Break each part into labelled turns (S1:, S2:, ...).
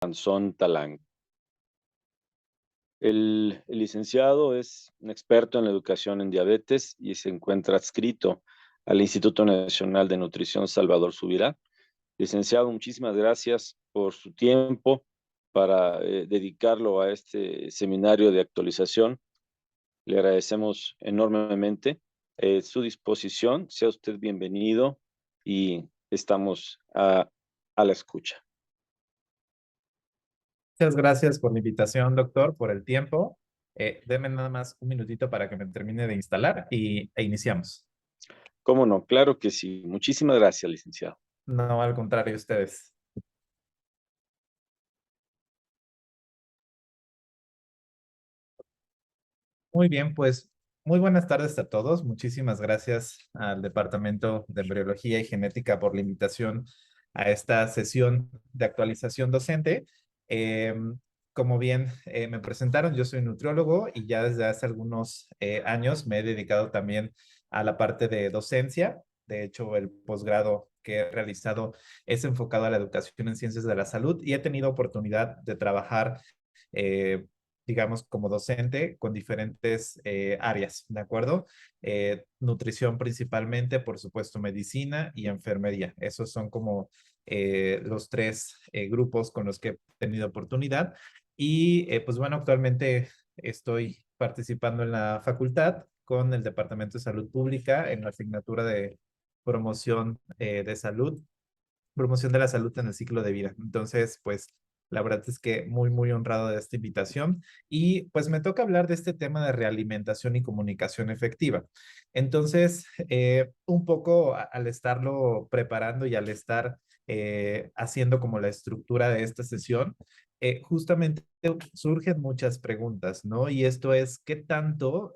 S1: Anzón Talang. El licenciado es un experto en la educación en diabetes y se encuentra adscrito al Instituto Nacional de Nutrición Salvador Subirá. Licenciado, muchísimas gracias por su tiempo para dedicarlo a este seminario de actualización. Le agradecemos enormemente su disposición. Sea usted bienvenido y estamos a la escucha.
S2: Muchas gracias por la invitación, doctor, por el tiempo. Deme nada más un minutito para que me termine de instalar e iniciamos.
S1: ¿Cómo no? Claro que sí. Muchísimas gracias, licenciado.
S2: No, al contrario, ustedes. Muy bien, pues muy buenas tardes a todos. Muchísimas gracias al Departamento de Embriología y Genética por la invitación a esta sesión de actualización docente. Eh, Como bien me presentaron, yo soy nutriólogo y ya desde hace algunos años me he dedicado también a la parte de docencia. De hecho, el posgrado que he realizado es enfocado a la educación en ciencias de la salud y he tenido oportunidad de trabajar eh, digamos, como docente con diferentes áreas, ¿de acuerdo? Nutrición principalmente, por supuesto, medicina y enfermería. Esos son como los tres grupos con los que he tenido oportunidad. Y pues bueno, actualmente estoy participando en la facultad con el Departamento de Salud Pública en la asignatura de promoción de salud, promoción de la salud en el ciclo de vida. Entonces, pues la verdad es que muy, muy honrado de esta invitación y pues me toca hablar de este tema de realimentación y comunicación efectiva. Entonces, un poco al estarlo preparando y al estar haciendo como la estructura de esta sesión, justamente surgen muchas preguntas, ¿no? Y esto es, ¿qué tanto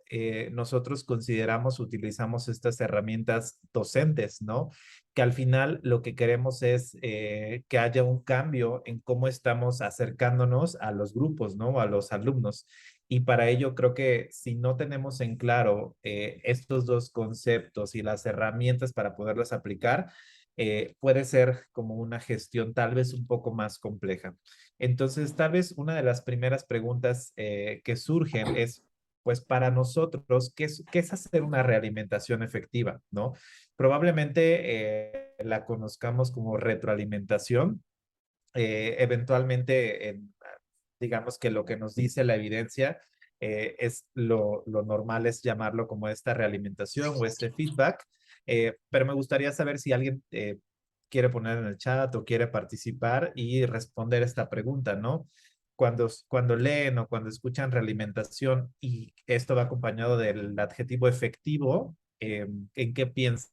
S2: nosotros consideramos, utilizamos estas herramientas docentes, ¿no? Que al final lo que queremos es que haya un cambio en cómo estamos acercándonos a los grupos, ¿no? A los alumnos. Y para ello creo que si no tenemos en claro estos dos conceptos y las herramientas para poderlos aplicar, puede ser como una gestión tal vez un poco más compleja. Entonces, tal vez una de las primeras preguntas que surgen es, pues para nosotros, qué es hacer una realimentación efectiva, ¿no? Probablemente la conozcamos como retroalimentación. Eventualmente, digamos que lo que nos dice la evidencia es lo normal es llamarlo como esta realimentación o este feedback. Pero me gustaría saber si alguien quiere poner en el chat o quiere participar y responder esta pregunta, ¿no? Cuando leen o cuando escuchan realimentación y esto va acompañado del adjetivo efectivo, ¿en qué piensan?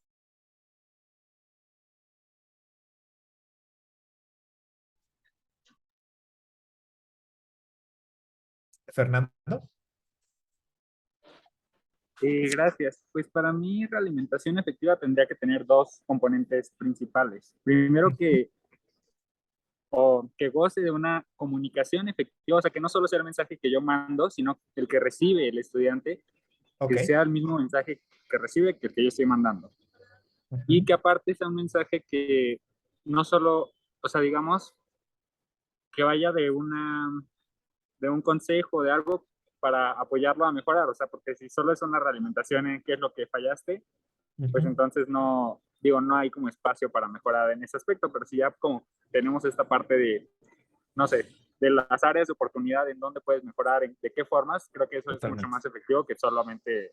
S2: Fernando.
S3: Gracias. Pues para mí, realimentación efectiva tendría que tener dos componentes principales. Primero, que goce de una comunicación efectiva, o sea, que no solo sea el mensaje que yo mando, sino el que recibe el estudiante,
S2: Ok.
S3: que sea el mismo mensaje que recibe que el que yo estoy mandando. Y
S2: Ujú.
S3: que aparte sea un mensaje que no solo, o sea, digamos, que vaya de un consejo, de algo para apoyarlo a mejorar, o sea, porque si solo es una realimentación en qué es lo que fallaste, pues
S2: Ujú.
S3: entonces no, digo, no hay como espacio para mejorar en ese aspecto, pero si ya como tenemos esta parte de, no sé, de las áreas de oportunidad en dónde puedes mejorar, de qué formas, creo que eso es mucho
S2: Totalmente.
S3: más efectivo que solamente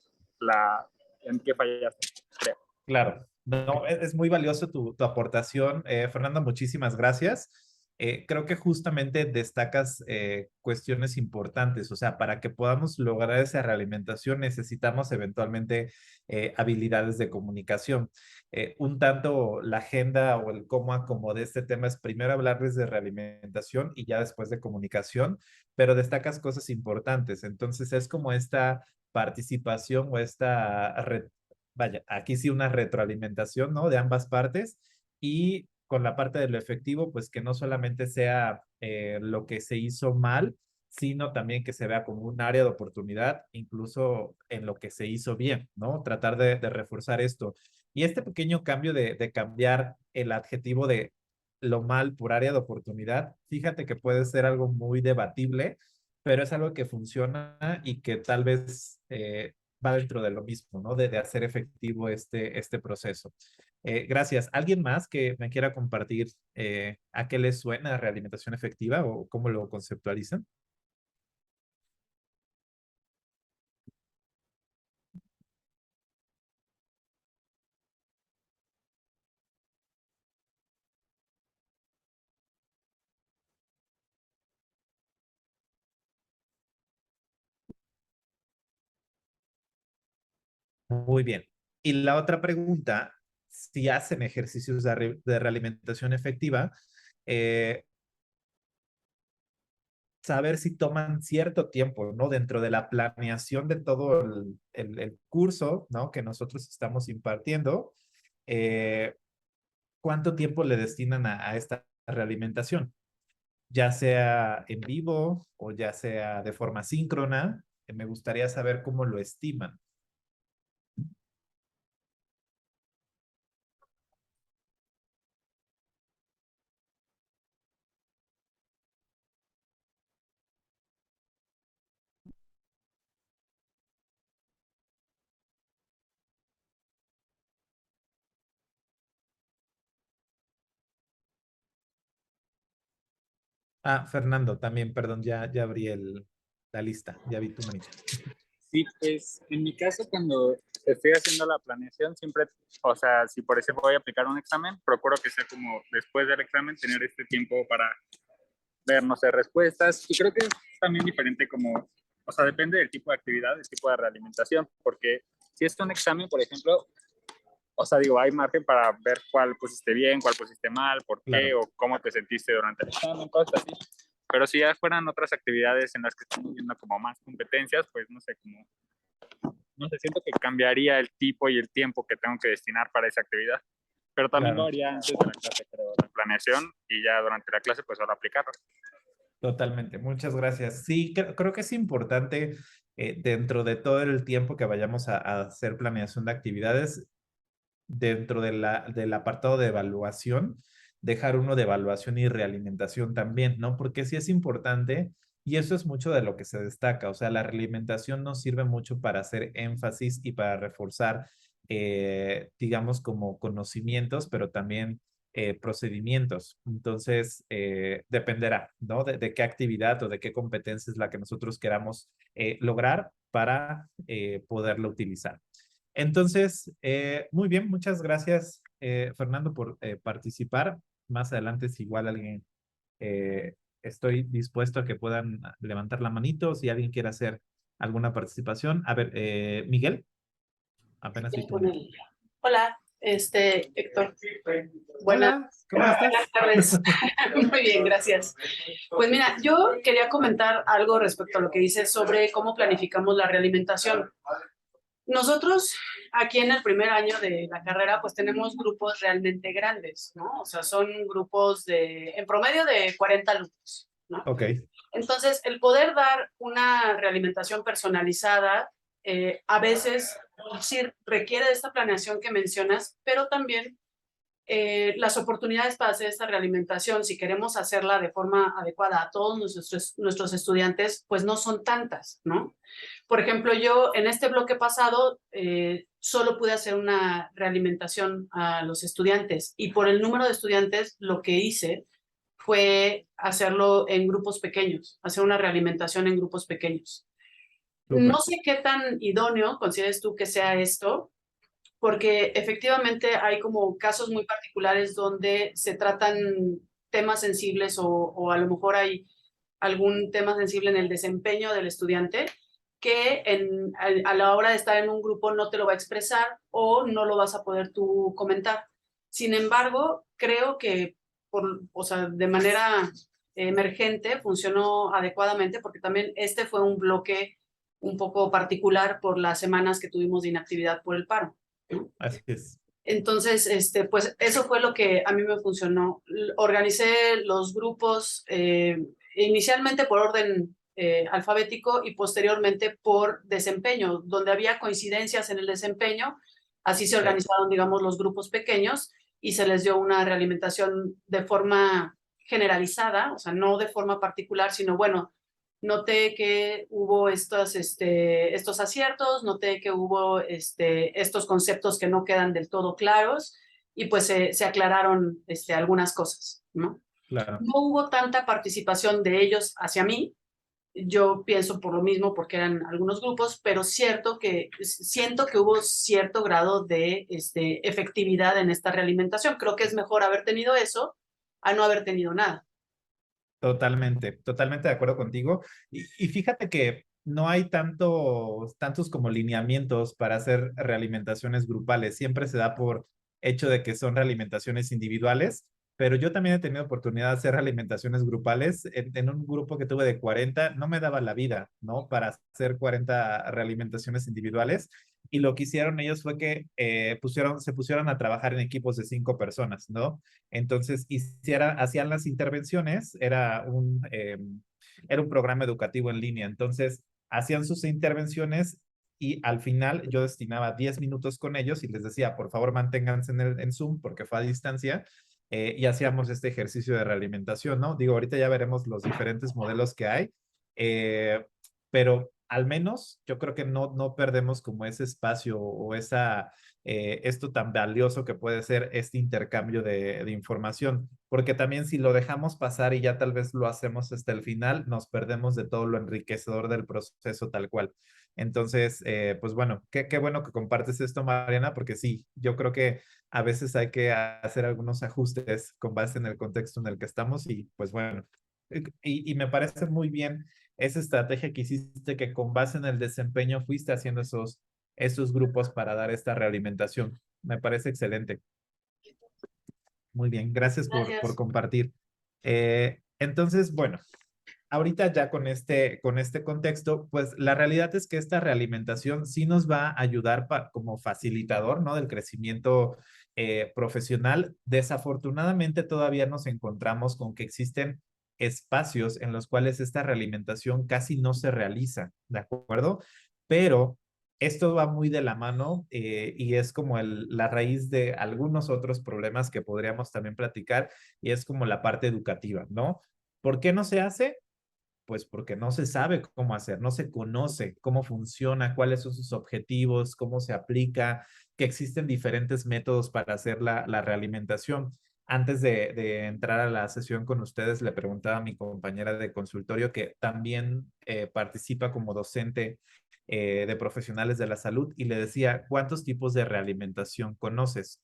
S3: en qué fallaste, creo.
S2: Claro. No, es muy valioso tu aportación. Fernando, muchísimas gracias. Creo que justamente destacas cuestiones importantes. O sea, para que podamos lograr esa realimentación necesitamos eventualmente habilidades de comunicación. Un tanto la agenda o el cómo acomodé este tema es primero hablarles de realimentación y ya después de comunicación, pero destacas cosas importantes. Entonces es como esta participación o esta vaya, aquí sí una retroalimentación, ¿no? De ambas partes y con la parte de lo efectivo, pues que no solamente sea lo que se hizo mal, sino también que se vea como un área de oportunidad, incluso en lo que se hizo bien, ¿no? Tratar de reforzar esto. Y este pequeño cambio de cambiar el adjetivo de lo mal por área de oportunidad, fíjate que puede ser algo muy debatible, pero es algo que funciona y que tal vez va dentro de lo mismo, ¿no? De hacer efectivo este proceso. Gracias. ¿Alguien más que me quiera compartir a qué les suena realimentación efectiva o cómo lo conceptualizan? Muy bien. Y la otra pregunta, si hacen ejercicios de realimentación efectiva, eh, saber si toman cierto tiempo, ¿no? Dentro de la planeación de todo el curso, ¿no? Que nosotros estamos impartiendo, eh, ¿cuánto tiempo le destinan a esta realimentación? Ya sea en vivo o ya sea de forma síncrona, me gustaría saber cómo lo estiman. Ah, Fernando, también, perdón, ya abrí la lista, ya vi tu manita.
S3: Sí, pues en mi caso cuando estoy haciendo la planeación siempre, o sea, si por ejemplo voy a aplicar un examen, procuro que sea como después del examen tener este tiempo para ver, no sé, respuestas. Y creo que es también diferente como, o sea, depende del tipo de actividad, del tipo de realimentación, porque si es un examen, por ejemplo, o sea, digo, hay margen para ver cuál pusiste bien, cuál pusiste mal, por qué
S2: Claro,
S3: o cómo te sentiste durante el examen, cosas así. Pero si ya fueran otras actividades en las que estamos viendo como más competencias, pues no sé, como, no sé, siento que cambiaría el tipo y el tiempo que tengo que destinar para esa actividad. Pero también lo
S2: claro.
S3: haría antes de la clase, creo, la planeación y ya durante la clase, pues solo aplicarlo.
S2: Totalmente, muchas gracias. Sí, creo que es importante dentro de todo el tiempo que vayamos a hacer planeación de actividades, dentro del apartado de evaluación, dejar uno de evaluación y realimentación también, ¿no? Porque sí es importante y eso es mucho de lo que se destaca. O sea, la realimentación nos sirve mucho para hacer énfasis y para reforzar, digamos, como conocimientos, pero también procedimientos. Entonces, dependerá, ¿no? De qué actividad o de qué competencia es la que nosotros queramos lograr para poderlo utilizar. Entonces, muy bien, muchas gracias, Fernando, por participar. Más adelante, si igual alguien, estoy dispuesto a que puedan levantar la manito, si alguien quiere hacer alguna participación. A ver, Miguel, apenas vi tu manito.
S4: Hola, Héctor.
S2: Hola, ¿cómo estás?
S4: Buenas tardes. Muy bien, gracias. Pues mira, yo quería comentar algo respecto a lo que dices sobre cómo planificamos la realimentación. Nosotros aquí en el primer año de la carrera, pues tenemos grupos realmente grandes, ¿no? O sea, son grupos en promedio de 40 alumnos, ¿no?
S2: Ok,
S4: Entonces, el poder dar una realimentación personalizada, a veces sí requiere de esta planeación que mencionas, pero también las oportunidades para hacer esta realimentación, si queremos hacerla de forma adecuada a todos nuestros estudiantes, pues no son tantas, ¿no? Por ejemplo, yo en este bloque pasado solo pude hacer una realimentación a los estudiantes y por el número de estudiantes lo que hice fue hacerlo en grupos pequeños, hacer una realimentación en grupos pequeños. No
S2: súper.
S4: sé qué tan idóneo consideres tú que sea esto, porque efectivamente hay como casos muy particulares donde se tratan temas sensibles o a lo mejor hay algún tema sensible en el desempeño del estudiante que a la hora de estar en un grupo no te lo va a expresar o no lo vas a poder tú comentar. Sin embargo, creo que o sea, de manera emergente funcionó adecuadamente porque también este fue un bloque un poco particular por las semanas que tuvimos de inactividad por el paro, ¿no?
S2: Así es.
S4: Entonces, pues eso fue lo que a mí me funcionó. Organicé los grupos inicialmente por orden alfabético y posteriormente por desempeño, donde había coincidencias en el desempeño. Así se organizaron, digamos, los grupos pequeños y se les dio una realimentación de forma generalizada, o sea, no de forma particular, sino bueno, noté que hubo estos aciertos, noté que hubo estos conceptos que no quedan del todo claros y pues se aclararon algunas cosas, ¿no?
S2: Claro.
S4: No hubo tanta participación de ellos hacia mí, yo pienso por lo mismo porque eran algunos grupos, pero siento que hubo cierto grado de efectividad en esta realimentación. Creo que es mejor haber tenido eso a no haber tenido nada.
S2: Totalmente, totalmente de acuerdo contigo. Y fíjate que no hay tantos como lineamientos para hacer realimentaciones grupales. Siempre se da por hecho de que son realimentaciones individuales, pero yo también he tenido oportunidad de hacer realimentaciones grupales. En un grupo que tuve de 40, no me daba la vida, ¿no? Para hacer 40 realimentaciones individuales. Y lo que hicieron ellos fue que se pusieron a trabajar en equipos de 5 personas, ¿no? Entonces, hacían las intervenciones, era un programa educativo en línea. Entonces, hacían sus intervenciones y al final yo destinaba 10 minutos con ellos y les decía, por favor, manténganse en Zoom porque fue a distancia. Y hacíamos este ejercicio de realimentación, ¿no? Digo, ahorita ya veremos los diferentes modelos que hay, pero al menos yo creo que no perdemos como ese espacio o esto tan valioso que puede ser este intercambio de información, porque también si lo dejamos pasar y ya tal vez lo hacemos hasta el final, nos perdemos de todo lo enriquecedor del proceso tal cual. Entonces, pues bueno, qué bueno que compartes esto, Mariana, porque sí, yo creo que a veces hay que hacer algunos ajustes con base en el contexto en el que estamos y pues bueno, y me parece muy bien esa estrategia que hiciste, que con base en el desempeño fuiste haciendo esos grupos para dar esta realimentación. Me parece excelente. Muy bien, gracias por compartir. Entonces, bueno, ahorita ya con este contexto, pues la realidad es que esta realimentación sí nos va a ayudar como facilitador, ¿no? Del crecimiento profesional. Desafortunadamente todavía nos encontramos con que existen espacios en los cuales esta realimentación casi no se realiza, ¿de acuerdo? Pero esto va muy de la mano y es como la raíz de algunos otros problemas que podríamos también platicar y es como la parte educativa, ¿no? ¿Por qué no se hace? Pues porque no se sabe cómo hacer, no se conoce cómo funciona, cuáles son sus objetivos, cómo se aplica, que existen diferentes métodos para hacer la realimentación. Antes de entrar a la sesión con ustedes, le preguntaba a mi compañera de consultorio que también participa como docente de profesionales de la salud y le decía, ¿cuántos tipos de realimentación conoces?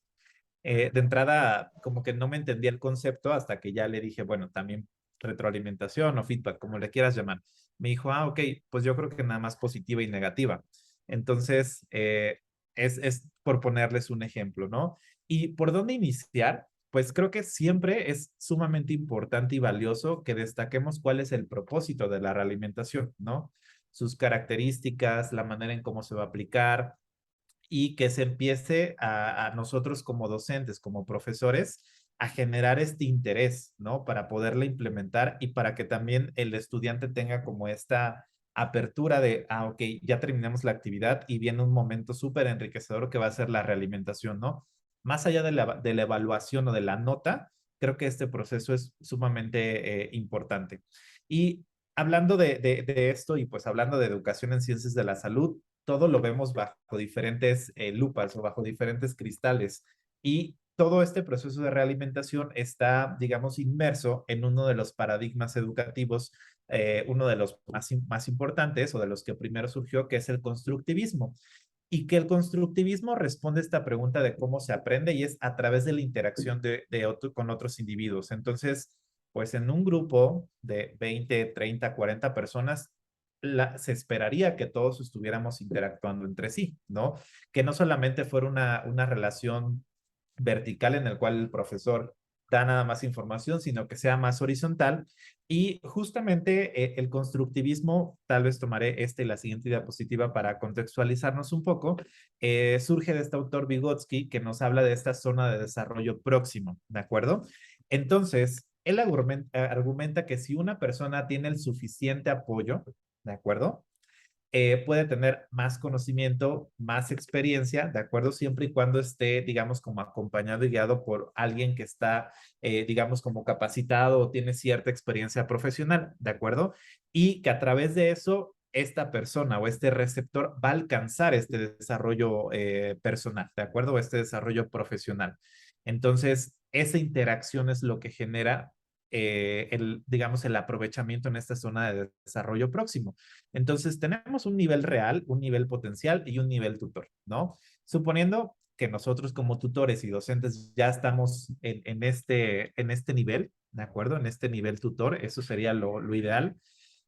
S2: De entrada, como que no me entendía el concepto hasta que ya le dije, bueno, también retroalimentación o feedback, como le quieras llamar. Me dijo, ok, pues yo creo que nada más positiva y negativa. Entonces, es por ponerles un ejemplo, ¿no? ¿Y por dónde iniciar? Pues creo que siempre es sumamente importante y valioso que destaquemos cuál es el propósito de la realimentación, ¿no? Sus características, la manera en cómo se va a aplicar, y que se empiece a nosotros como docentes, como profesores, a generar este interés, ¿no? Para poderla implementar y para que también el estudiante tenga como esta apertura de, ok, ya terminamos la actividad y viene un momento súper enriquecedor que va a ser la realimentación, ¿no? Más allá de la evaluación o de la nota, creo que este proceso es sumamente importante. Y hablando de esto y pues hablando de educación en ciencias de la salud, todo lo vemos bajo diferentes lupas o bajo diferentes cristales. Y todo este proceso de realimentación está, digamos, inmerso en uno de los paradigmas educativos, uno de los más importantes o de los que primero surgió, que es el constructivismo. Y que el constructivismo responde a esta pregunta de cómo se aprende y es a través de la interacción con otros individuos. Entonces, pues en un grupo de 20, 30, 40 personas, se esperaría que todos estuviéramos interactuando entre sí, ¿no? Que no solamente fuera una relación vertical en el cual el profesor da nada más información, sino que sea más horizontal. Y justamente el constructivismo, tal vez tomaré esta y la siguiente diapositiva para contextualizarnos un poco, surge de este autor Vygotsky que nos habla de esta zona de desarrollo próximo, ¿de acuerdo? Entonces, él argumenta que si una persona tiene el suficiente apoyo, ¿de acuerdo? puede tener más conocimiento, más experiencia, ¿de acuerdo? Siempre y cuando esté, digamos, como acompañado y guiado por alguien que está, digamos, como capacitado o tiene cierta experiencia profesional, ¿de acuerdo? Y que a través de eso, esta persona o este receptor va a alcanzar este desarrollo personal, ¿de acuerdo? O este desarrollo profesional. Entonces, esa interacción es lo que genera digamos, el aprovechamiento en esta zona de desarrollo próximo. Entonces, tenemos un nivel real, un nivel potencial y un nivel tutor, ¿no? Suponiendo que nosotros como tutores y docentes ya estamos en este nivel, ¿de acuerdo? En este nivel tutor, eso sería lo ideal.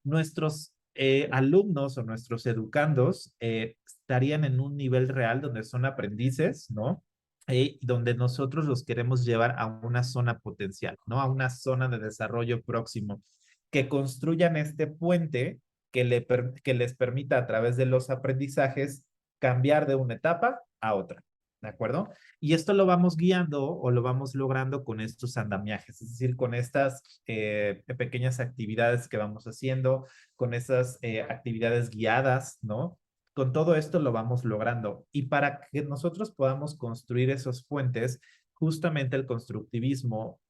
S2: Nuestros alumnos o nuestros educandos estarían en un nivel real donde son aprendices, ¿no? Donde nosotros los queremos llevar a una zona potencial, ¿no? A una zona de desarrollo próximo, que construyan este puente que les permita a través de los aprendizajes cambiar de una etapa a otra, ¿de acuerdo? Y esto lo vamos guiando o lo vamos logrando con estos andamiajes, es decir, con estas pequeñas actividades que vamos haciendo, con esas actividades guiadas, ¿no? Con todo esto lo vamos logrando. Y para que nosotros podamos construir esos puentes, justamente el constructivismo,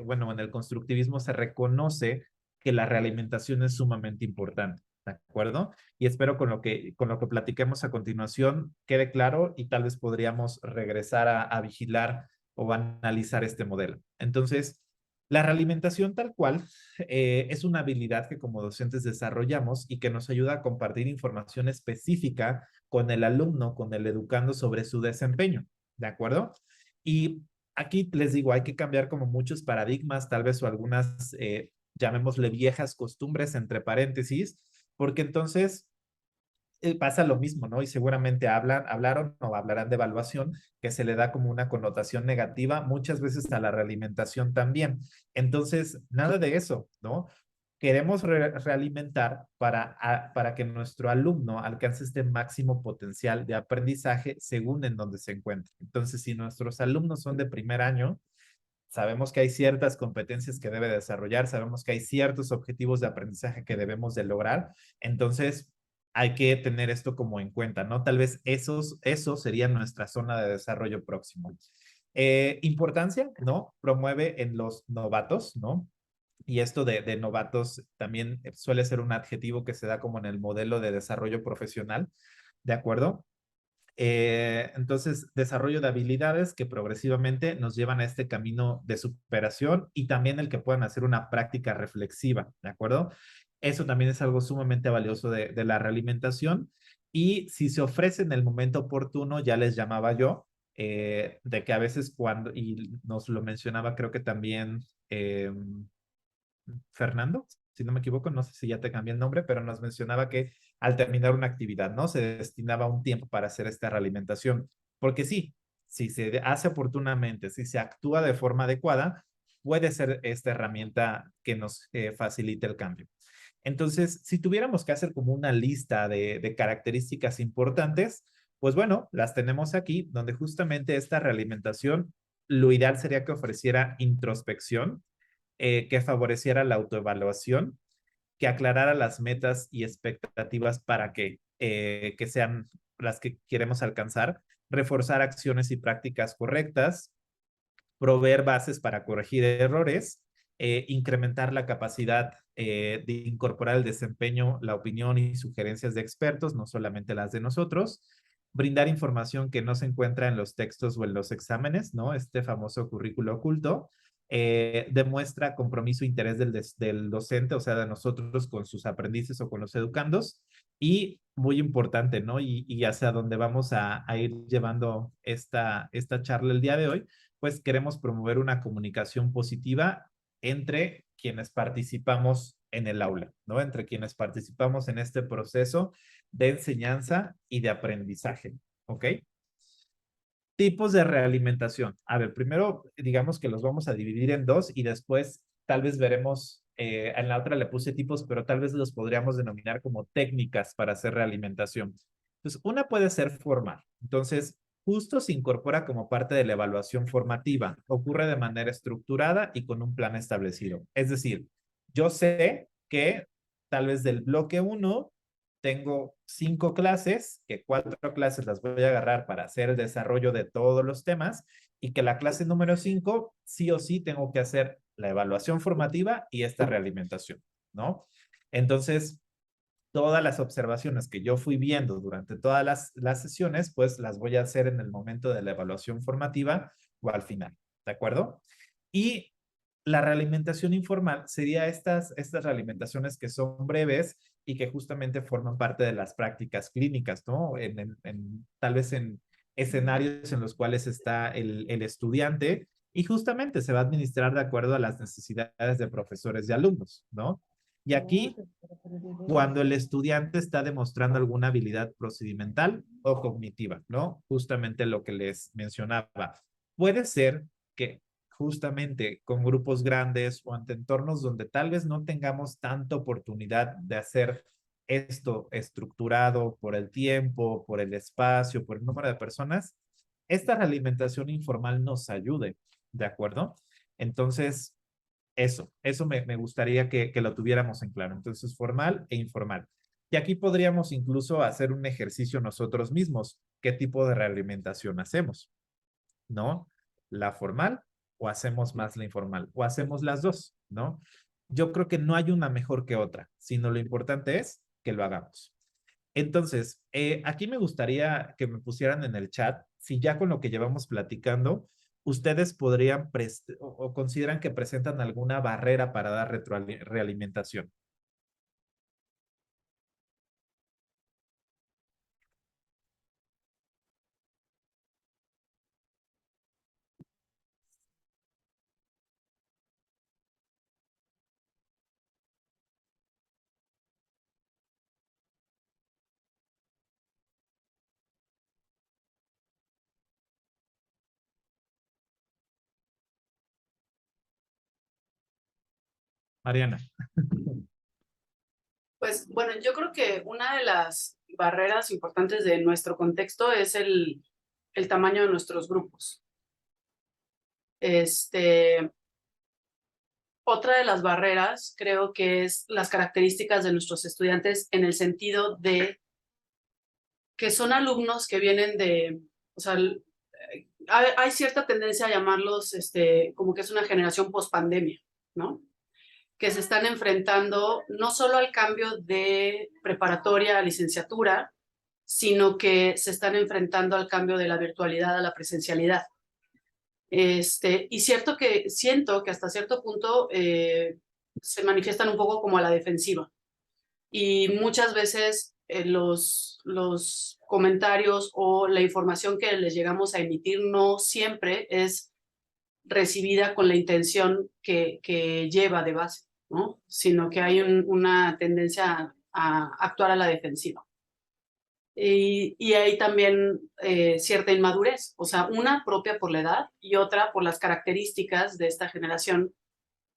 S2: bueno, en el constructivismo se reconoce que la realimentación es sumamente importante, ¿de acuerdo? Y espero con lo que platiquemos a continuación quede claro y tal vez podríamos regresar a vigilar o a analizar este modelo. Entonces, la realimentación tal cual es una habilidad que como docentes desarrollamos y que nos ayuda a compartir información específica con el alumno, con el educando sobre su desempeño, ¿de acuerdo? Y aquí les digo, hay que cambiar como muchos paradigmas, tal vez o algunas, llamémosle viejas costumbres entre paréntesis, porque entonces pasa lo mismo, ¿no? Y seguramente hablaron o hablarán de evaluación, que se le da como una connotación negativa, muchas veces a la realimentación también. Entonces, nada de eso, ¿no? Queremos realimentar para que nuestro alumno alcance este máximo potencial de aprendizaje según en donde se encuentre. Entonces, si nuestros alumnos son de primer año, sabemos que hay ciertas competencias que debe desarrollar, sabemos que hay ciertos objetivos de aprendizaje que debemos de lograr, entonces hay que tener esto como en cuenta, ¿no? Tal vez eso sería nuestra zona de desarrollo próximo. Importancia, ¿no? Promueve en los novatos, ¿no? Y esto de novatos también suele ser un adjetivo que se da como en el modelo de desarrollo profesional, ¿de acuerdo? Entonces, desarrollo de habilidades que progresivamente nos llevan a este camino de superación y también el que puedan hacer una práctica reflexiva, ¿de acuerdo? Eso también es algo sumamente valioso de la realimentación y si se ofrece en el momento oportuno, ya les llamaba yo, de que a veces cuando, y nos lo mencionaba creo que también Fernando, si no me equivoco, no sé si ya te cambié el nombre, pero nos mencionaba que al terminar una actividad, ¿no? Se destinaba un tiempo para hacer esta realimentación. Porque sí, si se hace oportunamente, si se actúa de forma adecuada, puede ser esta herramienta que nos facilite el cambio. Entonces, si tuviéramos que hacer como una lista de características importantes, pues bueno, las tenemos aquí, donde justamente esta realimentación, lo ideal sería que ofreciera introspección, que favoreciera la autoevaluación, que aclarara las metas y expectativas para que sean las que queremos alcanzar, reforzar acciones y prácticas correctas, proveer bases para corregir errores, incrementar la capacidad de incorporar el desempeño, la opinión y sugerencias de expertos, no solamente las de nosotros, brindar información que no se encuentra en los textos o en los exámenes, ¿no? Este famoso currículo oculto, demuestra compromiso e interés del docente, o sea, de nosotros con sus aprendices o con los educandos, y muy importante, ¿no? Y hacia dónde vamos a ir llevando esta charla el día de hoy, pues queremos promover una comunicación positiva entre quienes participamos en el aula, ¿no? Entre quienes participamos en este proceso de enseñanza y de aprendizaje, ¿ok? Tipos de realimentación. A ver, primero digamos que los vamos a dividir en dos y después tal vez veremos, en la otra le puse tipos, pero tal vez los podríamos denominar como técnicas para hacer realimentación. Entonces, una puede ser formal. Entonces, justo se incorpora como parte de la evaluación formativa. Ocurre de manera estructurada y con un plan establecido. Es decir, yo sé que tal vez del bloque 1 tengo 5 clases, que 4 clases las voy a agarrar para hacer el desarrollo de todos los temas y que la clase número 5 sí o sí tengo que hacer la evaluación formativa y esta realimentación, ¿no? Entonces, todas las observaciones que yo fui viendo durante todas las sesiones, pues las voy a hacer en el momento de la evaluación formativa o al final, ¿de acuerdo? Y la realimentación informal sería estas realimentaciones que son breves y que justamente forman parte de las prácticas clínicas, ¿no? Tal vez en escenarios en los cuales está el estudiante y justamente se va a administrar de acuerdo a las necesidades de profesores y alumnos, ¿no? Y aquí, cuando el estudiante está demostrando alguna habilidad procedimental o cognitiva, ¿no? Justamente lo que les mencionaba. Puede ser que justamente con grupos grandes o ante entornos donde tal vez no tengamos tanta oportunidad de hacer esto estructurado por el tiempo, por el espacio, por el número de personas, esta realimentación informal nos ayude, ¿de acuerdo? Entonces, eso me gustaría que lo tuviéramos en claro. Entonces, formal e informal. Y aquí podríamos incluso hacer un ejercicio nosotros mismos. ¿Qué tipo de realimentación hacemos? ¿No? ¿La formal o hacemos más la informal? O hacemos las dos, ¿no? Yo creo que no hay una mejor que otra, sino lo importante es que lo hagamos. Entonces, aquí me gustaría que me pusieran en el chat si ya con lo que llevamos platicando, ustedes podrían o consideran que presentan alguna barrera para dar realimentación. Mariana.
S4: Pues bueno, yo creo que una de las barreras importantes de nuestro contexto es el tamaño de nuestros grupos. Otra de las barreras creo que es las características de nuestros estudiantes en el sentido de que son alumnos que vienen de, o sea, hay cierta tendencia a llamarlos como que es una generación post-pandemia, ¿no? Que se están enfrentando no solo al cambio de preparatoria a licenciatura, sino que se están enfrentando al cambio de la virtualidad a la presencialidad. Y siento que hasta cierto punto se manifiestan un poco como a la defensiva. Y muchas veces los comentarios o la información que les llegamos a emitir no siempre es recibida con la intención que lleva de base, ¿no? Sino que hay una tendencia a actuar a la defensiva. Y hay también cierta inmadurez, o sea, una propia por la edad y otra por las características de esta generación,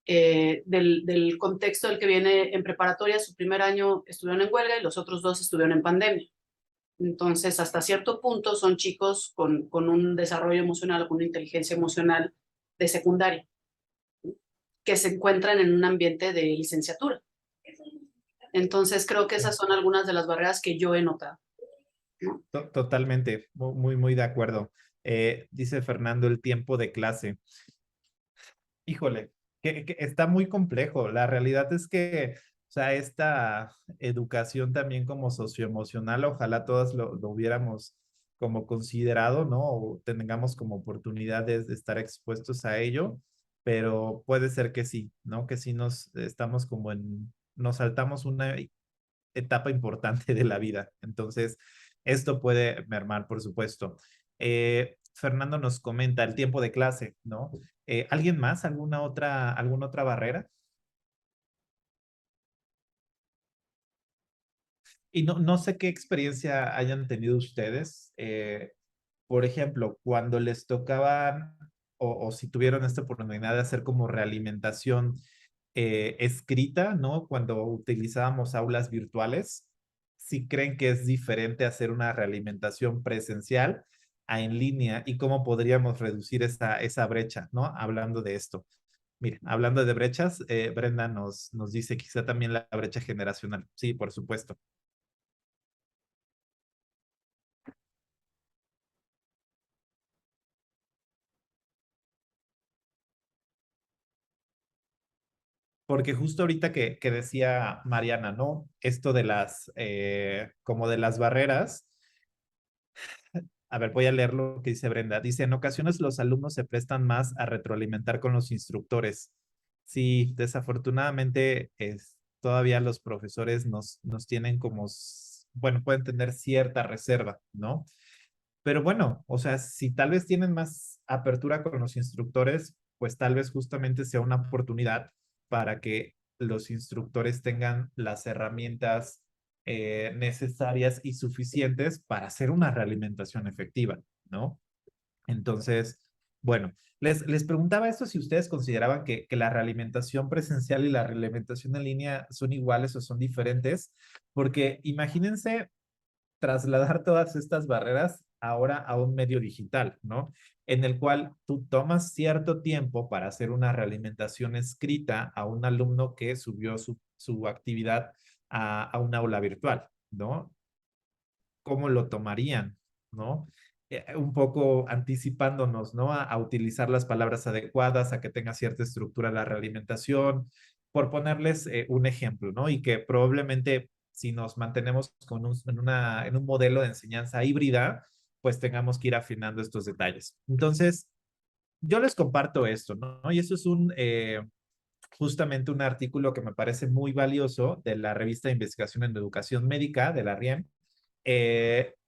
S4: del contexto del que viene en preparatoria. Su primer año estuvieron en huelga y los otros 2 estuvieron en pandemia. Entonces, hasta cierto punto son chicos con un desarrollo emocional, con una inteligencia emocional de secundaria, que se encuentran en un ambiente de licenciatura. Entonces, creo que esas son algunas de las barreras que yo he notado.
S2: Totalmente, muy de acuerdo. Dice Fernando el tiempo de clase. Híjole, que está muy complejo. La realidad es que, o sea, esta educación también como socioemocional, ojalá todas lo hubiéramos como considerado, ¿no? O tengamos como oportunidades de estar expuestos a ello, pero puede ser que sí, ¿no? Que sí estamos como nos saltamos una etapa importante de la vida. Entonces, esto puede mermar, por supuesto. Fernando nos comenta el tiempo de clase, ¿no? ¿Alguien más? ¿Alguna otra barrera? Y no sé qué experiencia hayan tenido ustedes. Por ejemplo, cuando les tocaban o si tuvieron esta oportunidad de hacer como realimentación escrita, ¿no? Cuando utilizábamos aulas virtuales, si creen que es diferente hacer una realimentación presencial a en línea y cómo podríamos reducir esa brecha, ¿no? Hablando de esto. Mire, hablando de brechas, Brenda nos dice quizá también la brecha generacional. Sí, por supuesto. porque justo ahorita que decía Mariana, ¿no? Esto de las, como de las barreras. A ver, voy a leer lo que dice Brenda. Dice, en ocasiones los alumnos se prestan más a retroalimentar con los instructores. Sí, desafortunadamente todavía los profesores nos tienen como, bueno, pueden tener cierta reserva, ¿no? Pero bueno, o sea, si tal vez tienen más apertura con los instructores, pues tal vez justamente sea una oportunidad para que los instructores tengan las herramientas necesarias y suficientes para hacer una realimentación efectiva, ¿no? Entonces, bueno, les preguntaba esto si ustedes consideraban que la realimentación presencial y la realimentación en línea son iguales o son diferentes, porque imagínense trasladar todas estas barreras ahora a un medio digital, ¿no? En el cual tú tomas cierto tiempo para hacer una realimentación escrita a un alumno que subió su actividad a un aula virtual, ¿no? ¿Cómo lo tomarían, ¿no? Un poco anticipándonos, ¿no? A utilizar las palabras adecuadas, a que tenga cierta estructura la realimentación, por ponerles un ejemplo, ¿no? Y que probablemente si nos mantenemos con en un modelo de enseñanza híbrida, pues tengamos que ir afinando estos detalles. Entonces, yo les comparto esto, ¿no? Y eso es justamente un artículo que me parece muy valioso de la revista de Investigación en Educación Médica, de la RIEM,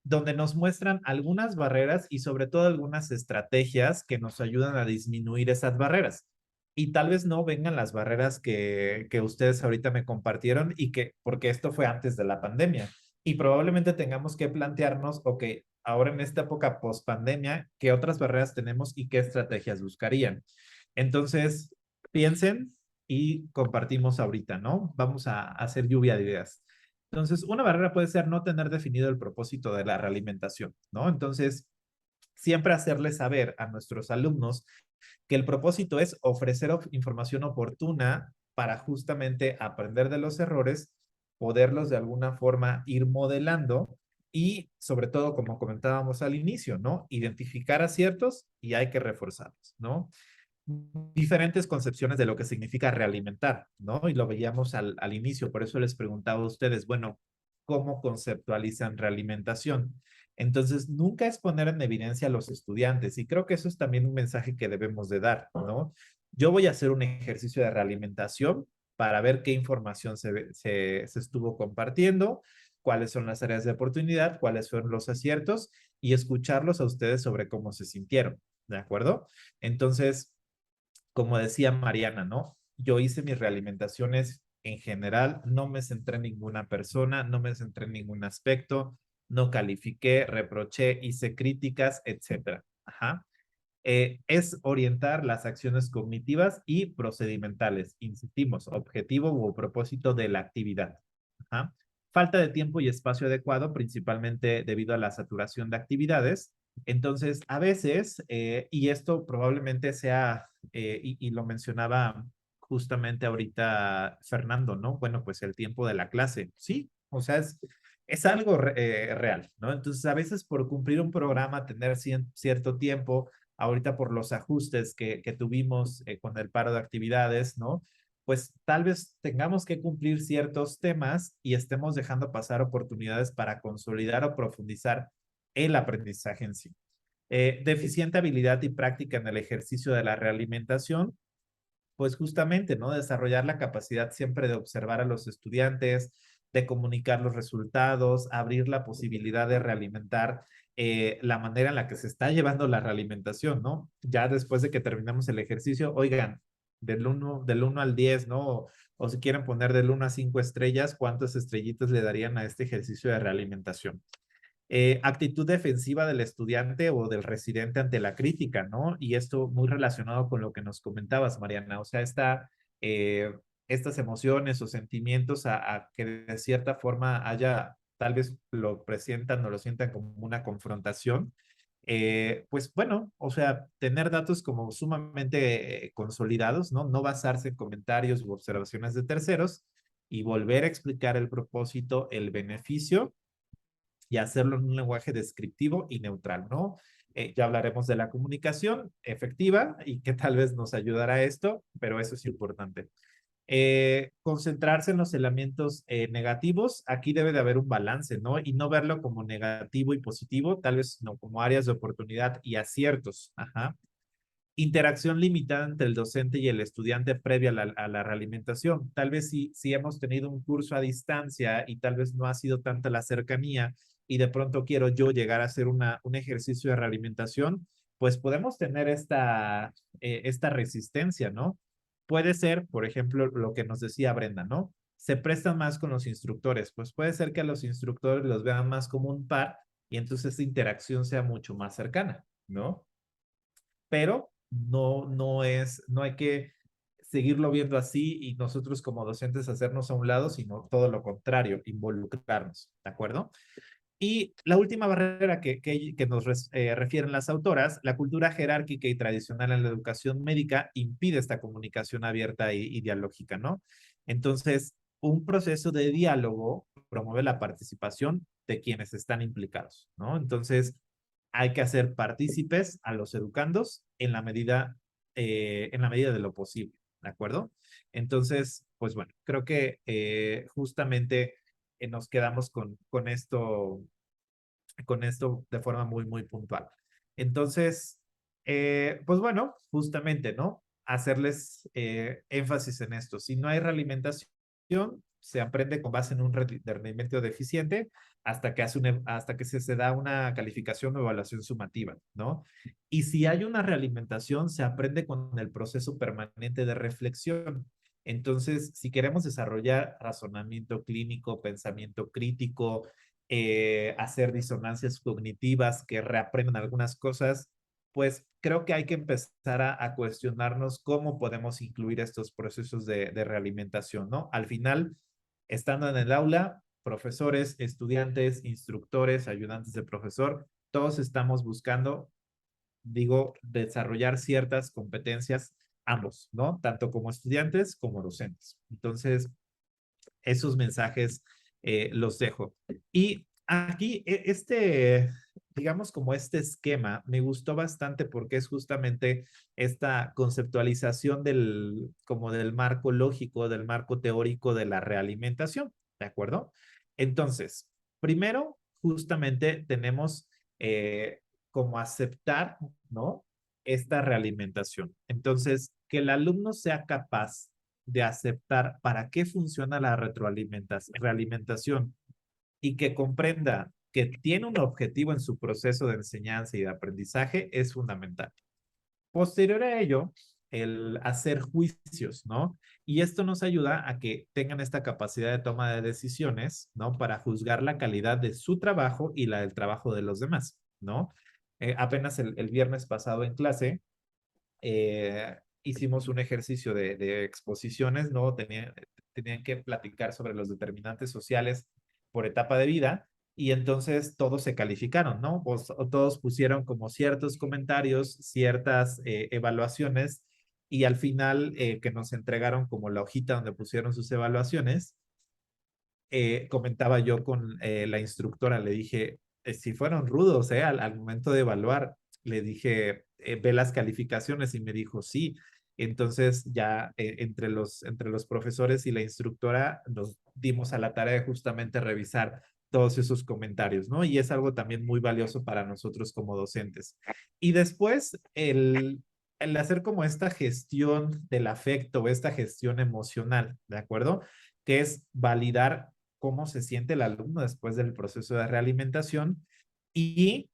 S2: donde nos muestran algunas barreras y sobre todo algunas estrategias que nos ayudan a disminuir esas barreras. Y tal vez no vengan las barreras que ustedes ahorita me compartieron porque esto fue antes de la pandemia. Y probablemente tengamos que plantearnos, ok, ahora en esta época post pandemia, ¿qué otras barreras tenemos y qué estrategias buscarían? Entonces, piensen y compartimos ahorita, ¿no? Vamos a hacer lluvia de ideas. Entonces, una barrera puede ser no tener definido el propósito de la realimentación, ¿no? Entonces, siempre hacerles saber a nuestros alumnos que el propósito es ofrecer información oportuna para justamente aprender de los errores, poderlos de alguna forma ir modelando y sobre todo, como comentábamos al inicio, ¿no? Identificar aciertos y hay que reforzarlos, ¿no? Diferentes concepciones de lo que significa realimentar, ¿no? Y lo veíamos al inicio, por eso les preguntaba a ustedes, bueno, ¿cómo conceptualizan realimentación? Entonces, nunca es poner en evidencia a los estudiantes y creo que eso es también un mensaje que debemos de dar, ¿no? Yo voy a hacer un ejercicio de realimentación para ver qué información se estuvo compartiendo, cuáles son las áreas de oportunidad, cuáles fueron los aciertos y escucharlos a ustedes sobre cómo se sintieron, ¿de acuerdo? Entonces, como decía Mariana, ¿no? Yo hice mis realimentaciones en general, no me centré en ninguna persona, no me centré en ningún aspecto, no califiqué, reproché, hice críticas, etcétera. Ajá. Es orientar las acciones cognitivas y procedimentales, insistimos, objetivo o propósito de la actividad. Ajá. Falta de tiempo y espacio adecuado, principalmente debido a la saturación de actividades. Entonces, a veces, y esto probablemente sea, y lo mencionaba justamente ahorita Fernando, ¿no? Bueno, pues el tiempo de la clase, sí, o sea, es algo real, ¿no? Entonces, a veces por cumplir un programa, tener cierto tiempo, ahorita por los ajustes que tuvimos con el paro de actividades, ¿no? Pues tal vez tengamos que cumplir ciertos temas y estemos dejando pasar oportunidades para consolidar o profundizar el aprendizaje en sí. Deficiente habilidad y práctica en el ejercicio de la realimentación, pues justamente, ¿no? Desarrollar la capacidad siempre de observar a los estudiantes, de comunicar los resultados, abrir la posibilidad de realimentar la manera en la que se está llevando la realimentación, ¿no? Ya después de que terminamos el ejercicio, oigan, del 1 al 10, ¿no? O si quieren poner del 1 a 5 estrellas, ¿cuántas estrellitas le darían a este ejercicio de realimentación? Actitud defensiva del estudiante o del residente ante la crítica, ¿no? Y esto muy relacionado con lo que nos comentabas, Mariana, o sea, estas emociones o sentimientos a que de cierta forma haya, tal vez lo presientan o lo sientan como una confrontación, pues bueno, o sea, tener datos como sumamente consolidados, ¿no? No basarse en comentarios u observaciones de terceros y volver a explicar el propósito, el beneficio y hacerlo en un lenguaje descriptivo y neutral, ¿no? Ya hablaremos de la comunicación efectiva y que tal vez nos ayudará a esto, pero eso es importante. Concentrarse en los elementos negativos, aquí debe de haber un balance, ¿no? Y no verlo como negativo y positivo, tal vez no como áreas de oportunidad y aciertos. Ajá. Interacción limitada entre el docente y el estudiante previa a la realimentación. Tal vez si hemos tenido un curso a distancia y tal vez no ha sido tanta la cercanía y de pronto quiero yo llegar a hacer un ejercicio de realimentación, pues podemos tener esta resistencia, ¿no? Puede ser, por ejemplo, lo que nos decía Brenda, ¿no? Se prestan más con los instructores, pues puede ser que a los instructores los vean más como un par y entonces esa interacción sea mucho más cercana, ¿no? Pero no hay que seguirlo viendo así y nosotros como docentes hacernos a un lado, sino todo lo contrario, involucrarnos, ¿de acuerdo? Y la última barrera que nos refieren las autoras, la cultura jerárquica y tradicional en la educación médica impide esta comunicación abierta y dialógica, ¿no? Entonces, un proceso de diálogo promueve la participación de quienes están implicados, ¿no? Entonces, hay que hacer partícipes a los educandos en la medida de lo posible, ¿de acuerdo? Entonces, pues bueno, creo que justamente nos quedamos con esto de forma muy, muy puntual. Entonces, pues bueno, justamente, ¿no? Hacerles énfasis en esto. Si no hay realimentación, se aprende con base en un rendimiento deficiente hasta que se da una calificación o evaluación sumativa, ¿no? Y si hay una realimentación, se aprende con el proceso permanente de reflexión. Entonces, si queremos desarrollar razonamiento clínico, pensamiento crítico, hacer disonancias cognitivas, que reaprendan algunas cosas, pues creo que hay que empezar a cuestionarnos cómo podemos incluir estos procesos de realimentación, ¿no? Al final, estando en el aula, profesores, estudiantes, instructores, ayudantes de profesor, todos estamos buscando, digo, desarrollar ciertas competencias ambos, ¿no? Tanto como estudiantes como docentes. Entonces, esos mensajes los dejo. Y aquí, digamos como este esquema, me gustó bastante porque es justamente esta conceptualización como del marco lógico, del marco teórico de la realimentación, ¿de acuerdo? Entonces, primero, justamente tenemos como aceptar, ¿no? Esta realimentación. Entonces, que el alumno sea capaz de aceptar para qué funciona la realimentación y que comprenda que tiene un objetivo en su proceso de enseñanza y de aprendizaje es fundamental. Posterior a ello, el hacer juicios, ¿no? Y esto nos ayuda a que tengan esta capacidad de toma de decisiones, ¿no? Para juzgar la calidad de su trabajo y la del trabajo de los demás, ¿no? Apenas el viernes pasado en clase, hicimos un ejercicio de exposiciones, ¿no? Tenían que platicar sobre los determinantes sociales por etapa de vida y entonces todos se calificaron, ¿no? O todos pusieron como ciertos comentarios, ciertas evaluaciones y al final que nos entregaron como la hojita donde pusieron sus evaluaciones, comentaba yo con la instructora, le dije, si fueron rudos, al momento de evaluar, le dije, ve las calificaciones y me dijo, sí. Entonces ya entre los profesores y la instructora nos dimos a la tarea de justamente revisar todos esos comentarios, ¿no? Y es algo también muy valioso para nosotros como docentes. Y después el hacer como esta gestión del afecto, esta gestión emocional, ¿de acuerdo? Que es validar cómo se siente el alumno después del proceso de realimentación y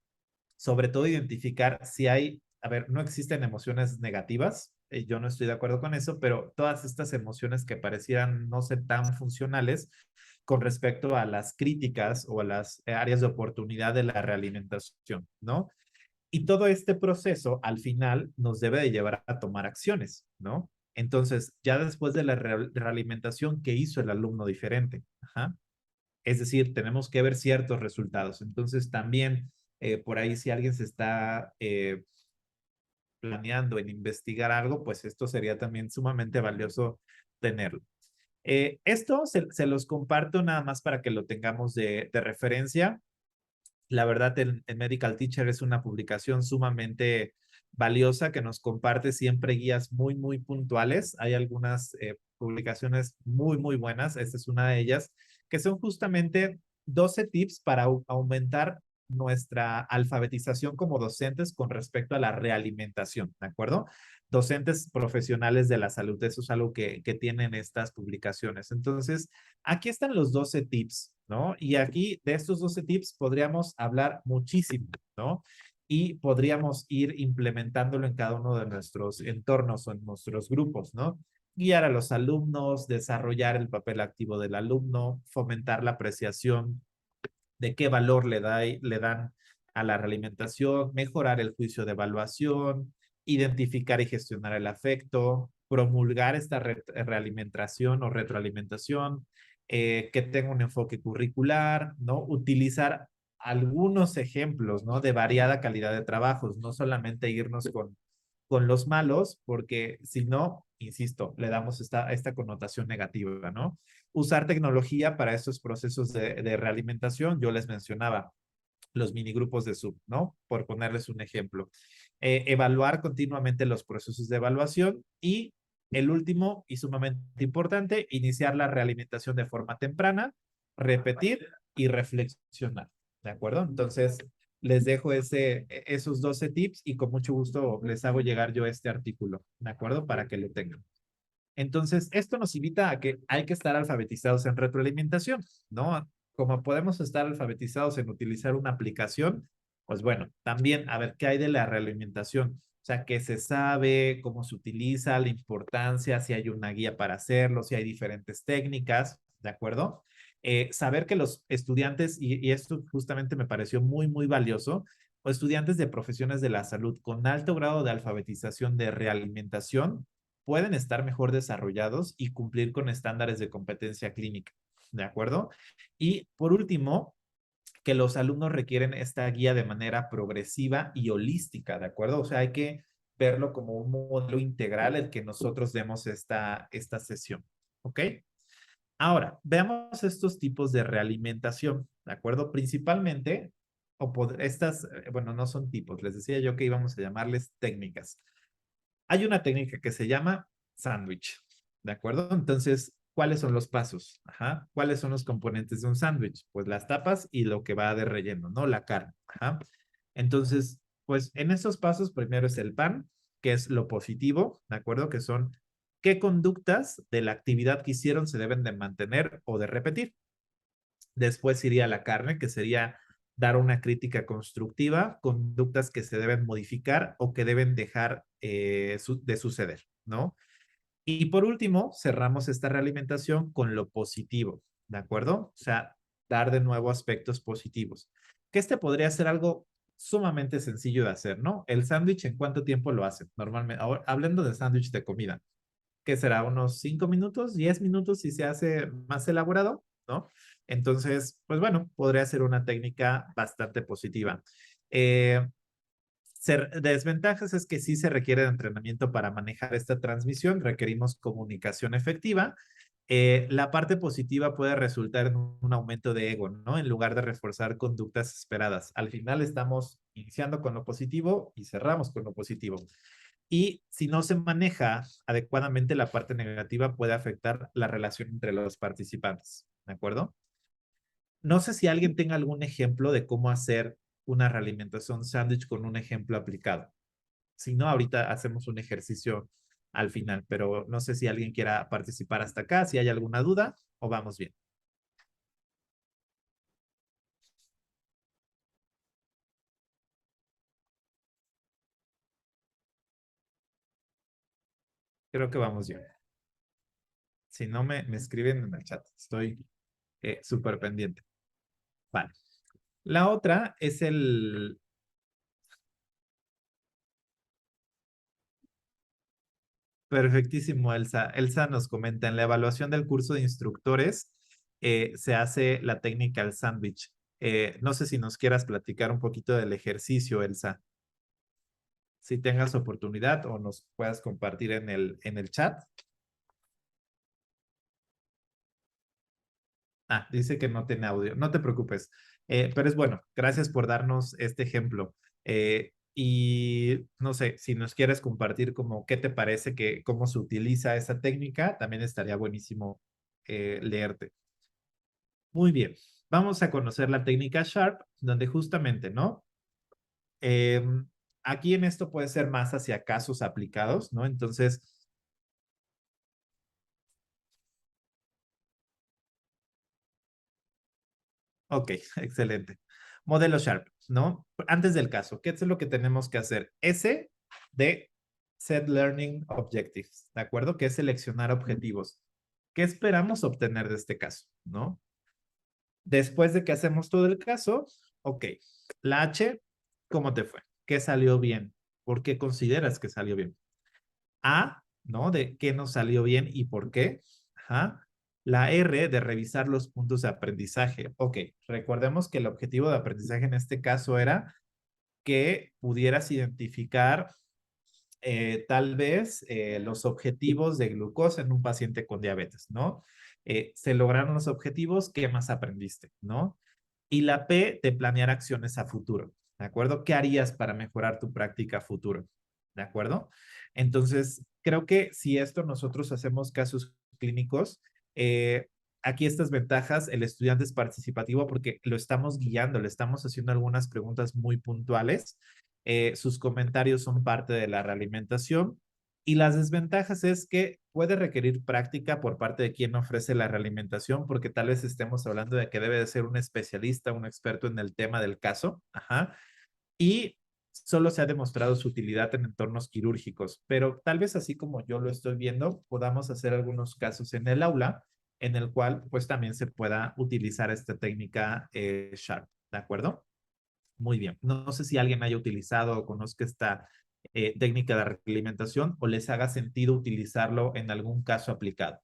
S2: sobre todo identificar si hay, a ver, no existen emociones negativas, yo no estoy de acuerdo con eso, pero todas estas emociones que parecieran no ser tan funcionales con respecto a las críticas o a las áreas de oportunidad de la realimentación, ¿no? Y todo este proceso al final nos debe de llevar a tomar acciones, ¿no? Entonces, ya después de la realimentación, ¿qué hizo el alumno diferente? Ajá. Es decir, tenemos que ver ciertos resultados. Entonces, también por ahí si alguien se está planeando en investigar algo, pues esto sería también sumamente valioso tenerlo. Esto se los comparto nada más para que lo tengamos de referencia. La verdad, el Medical Teacher es una publicación sumamente valiosa que nos comparte siempre guías muy, muy puntuales. Hay algunas publicaciones muy, muy buenas. Esta es una de ellas, que son justamente 12 tips para aumentar nuestra alfabetización como docentes con respecto a la realimentación, ¿de acuerdo? Docentes profesionales de la salud, eso es algo que tienen estas publicaciones. Entonces, aquí están los 12 tips, ¿no? Y aquí de estos 12 tips podríamos hablar muchísimo, ¿no? Y podríamos ir implementándolo en cada uno de nuestros entornos o en nuestros grupos, ¿no? Guiar a los alumnos, desarrollar el papel activo del alumno, fomentar la apreciación de qué valor le dan a la realimentación, mejorar el juicio de evaluación, identificar y gestionar el afecto, promulgar esta realimentación o retroalimentación, que tenga un enfoque curricular, ¿no? Utilizar algunos ejemplos, ¿no? De variada calidad de trabajos, no solamente irnos con los malos, porque si no, insisto, le damos esta connotación negativa, ¿no? Usar tecnología para estos procesos de realimentación, yo les mencionaba los minigrupos de sub, ¿no? Por ponerles un ejemplo. Evaluar continuamente los procesos de evaluación y el último y sumamente importante, iniciar la realimentación de forma temprana, repetir y reflexionar, ¿de acuerdo? Entonces, les dejo esos 12 tips y con mucho gusto les hago llegar yo este artículo, ¿de acuerdo? Para que lo tengan. Entonces, esto nos invita a que hay que estar alfabetizados en retroalimentación, ¿no? Como podemos estar alfabetizados en utilizar una aplicación, pues bueno, también a ver qué hay de la realimentación. O sea, qué se sabe, cómo se utiliza, la importancia, si hay una guía para hacerlo, si hay diferentes técnicas, ¿de acuerdo? Saber que los estudiantes, y esto justamente me pareció muy, muy valioso, o estudiantes de profesiones de la salud con alto grado de alfabetización de realimentación, pueden estar mejor desarrollados y cumplir con estándares de competencia clínica, ¿de acuerdo? Y por último, que los alumnos requieren esta guía de manera progresiva y holística, ¿de acuerdo? O sea, hay que verlo como un modelo integral el que nosotros demos esta sesión, ¿ok? Ahora, veamos estos tipos de realimentación, ¿de acuerdo? Principalmente, bueno, no son tipos, les decía yo que íbamos a llamarles técnicas. Hay una técnica que se llama sándwich, ¿de acuerdo? Entonces, ¿cuáles son los pasos? Ajá. ¿Cuáles son los componentes de un sándwich? Pues las tapas y lo que va de relleno, ¿no? La carne. Ajá. Entonces, pues en esos pasos, primero es el pan, que es lo positivo, ¿de acuerdo? Que son qué conductas de la actividad que hicieron se deben de mantener o de repetir. Después iría la carne, que sería dar una crítica constructiva, conductas que se deben modificar o que deben dejar de suceder, ¿no? Y por último, cerramos esta realimentación con lo positivo, ¿de acuerdo? O sea, dar de nuevo aspectos positivos. Que este podría ser algo sumamente sencillo de hacer, ¿no? El sándwich, ¿en cuánto tiempo lo hacen? Normalmente, ahora, hablando de sándwich de comida, ¿qué será? ¿Unos 5 minutos, 10 minutos si se hace más elaborado? ¿No? Entonces, pues bueno, podría ser una técnica bastante positiva. Eh, Desventajas es que sí se requiere de entrenamiento para manejar esta transmisión, requerimos comunicación efectiva. La parte positiva puede resultar en un aumento de ego, ¿no? En lugar de reforzar conductas esperadas. Al final estamos iniciando con lo positivo y cerramos con lo positivo. Y si no se maneja adecuadamente, la parte negativa puede afectar la relación entre los participantes, ¿de acuerdo? No sé si alguien tenga algún ejemplo de cómo hacer una realimentación sándwich con un ejemplo aplicado. Si no, ahorita hacemos un ejercicio al final, pero no sé si alguien quiera participar hasta acá, si hay alguna duda o vamos bien. Creo que vamos bien. Si no, me escriben en el chat. Estoy súper pendiente. Vale. La otra es el... Perfectísimo, Elsa. Elsa nos comenta, en la evaluación del curso de instructores se hace la técnica del sándwich. No sé si nos quieras platicar un poquito del ejercicio, Elsa. Si tengas oportunidad o nos puedas compartir en el chat. Ah, dice que no tiene audio. No te preocupes. Pero es bueno. Gracias por darnos este ejemplo. Y no sé, si nos quieres compartir como qué te parece que cómo se utiliza esa técnica, también estaría buenísimo leerte. Muy bien, vamos a conocer la técnica Sharp, donde justamente, ¿no? Aquí en esto puede ser más hacia casos aplicados, ¿no? Entonces, ok, excelente. Modelo Sharp, ¿no? Antes del caso, ¿qué es lo que tenemos que hacer? S de Set Learning Objectives, ¿de acuerdo? Que es seleccionar objetivos. ¿Qué esperamos obtener de este caso, no? Después de que hacemos todo el caso, ok, la H, ¿cómo te fue? ¿Qué salió bien? ¿Por qué consideras que salió bien? A, ¿no? De qué nos salió bien y por qué. Ajá. La R de revisar los puntos de aprendizaje. Ok, recordemos que el objetivo de aprendizaje en este caso era que pudieras identificar tal vez los objetivos de glucosa en un paciente con diabetes, ¿no? Se lograron los objetivos, ¿qué más aprendiste, no? Y la P de planear acciones a futuro, ¿de acuerdo? ¿Qué harías para mejorar tu práctica a futuro? ¿De acuerdo? Entonces, creo que si esto nosotros hacemos casos clínicos, aquí estas ventajas, el estudiante es participativo porque lo estamos guiando, le estamos haciendo algunas preguntas muy puntuales, sus comentarios son parte de la realimentación y las desventajas es que puede requerir práctica por parte de quien ofrece la realimentación, porque tal vez estemos hablando de que debe de ser un especialista, un experto en el tema del caso, ajá, y solo se ha demostrado su utilidad en entornos quirúrgicos, pero tal vez así como yo lo estoy viendo, podamos hacer algunos casos en el aula en el cual pues también se pueda utilizar esta técnica Sharp, ¿de acuerdo? Muy bien. No sé si alguien haya utilizado o conozca esta técnica de realimentación o les haga sentido utilizarlo en algún caso aplicado.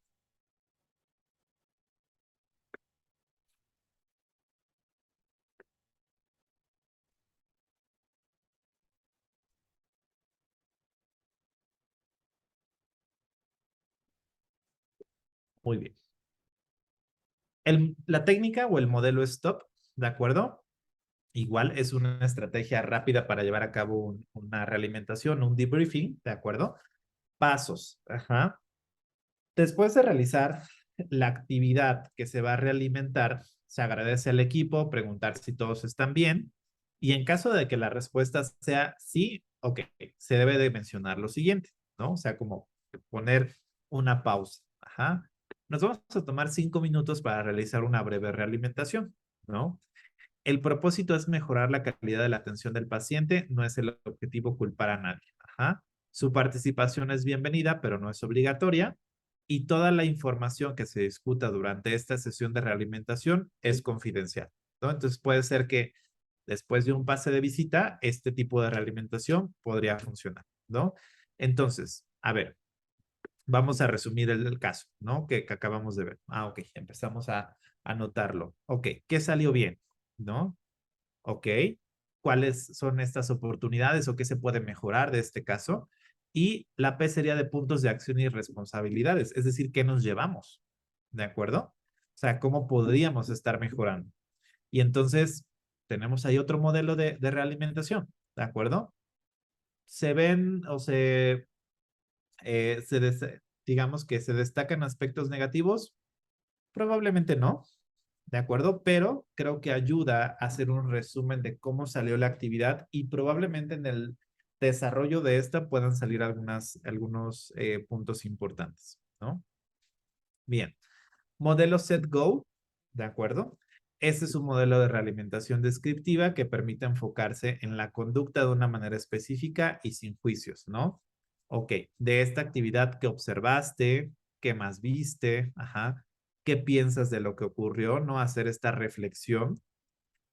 S2: Muy bien. La técnica o el modelo STOP, ¿de acuerdo? Igual es una estrategia rápida para llevar a cabo una realimentación, un debriefing, ¿de acuerdo? Pasos. Ajá. Después de realizar la actividad que se va a realimentar, se agradece al equipo, preguntar si todos están bien y en caso de que la respuesta sea sí, ok, se debe de mencionar lo siguiente, ¿no? O sea, como poner una pausa. Ajá. Nos vamos a tomar 5 minutos para realizar una breve realimentación, ¿no? El propósito es mejorar la calidad de la atención del paciente, no es el objetivo culpar a nadie. Ajá. Su participación es bienvenida, pero no es obligatoria. Y toda la información que se discuta durante esta sesión de realimentación es confidencial, ¿no? Entonces puede ser que después de un pase de visita, este tipo de realimentación podría funcionar, ¿no? Entonces, a ver, vamos a resumir el caso, ¿no? Que acabamos de ver. Ah, ok, empezamos a anotarlo. Ok, ¿qué salió bien? ¿No? Ok, ¿cuáles son estas oportunidades o qué se puede mejorar de este caso? Y la P sería de puntos de acción y responsabilidades, es decir, ¿qué nos llevamos? ¿De acuerdo? O sea, ¿cómo podríamos estar mejorando? Y entonces tenemos ahí otro modelo de realimentación, ¿de acuerdo? Se ven o digamos que se destacan aspectos negativos, probablemente no, ¿de acuerdo? Pero creo que ayuda a hacer un resumen de cómo salió la actividad y probablemente en el desarrollo de esta puedan salir algunos puntos importantes, ¿no? Bien, modelo set-go, ¿de acuerdo? Este es un modelo de realimentación descriptiva que permite enfocarse en la conducta de una manera específica y sin juicios, ¿no? Ok, de esta actividad que observaste, qué más viste, ajá, qué piensas de lo que ocurrió, ¿no? Hacer esta reflexión,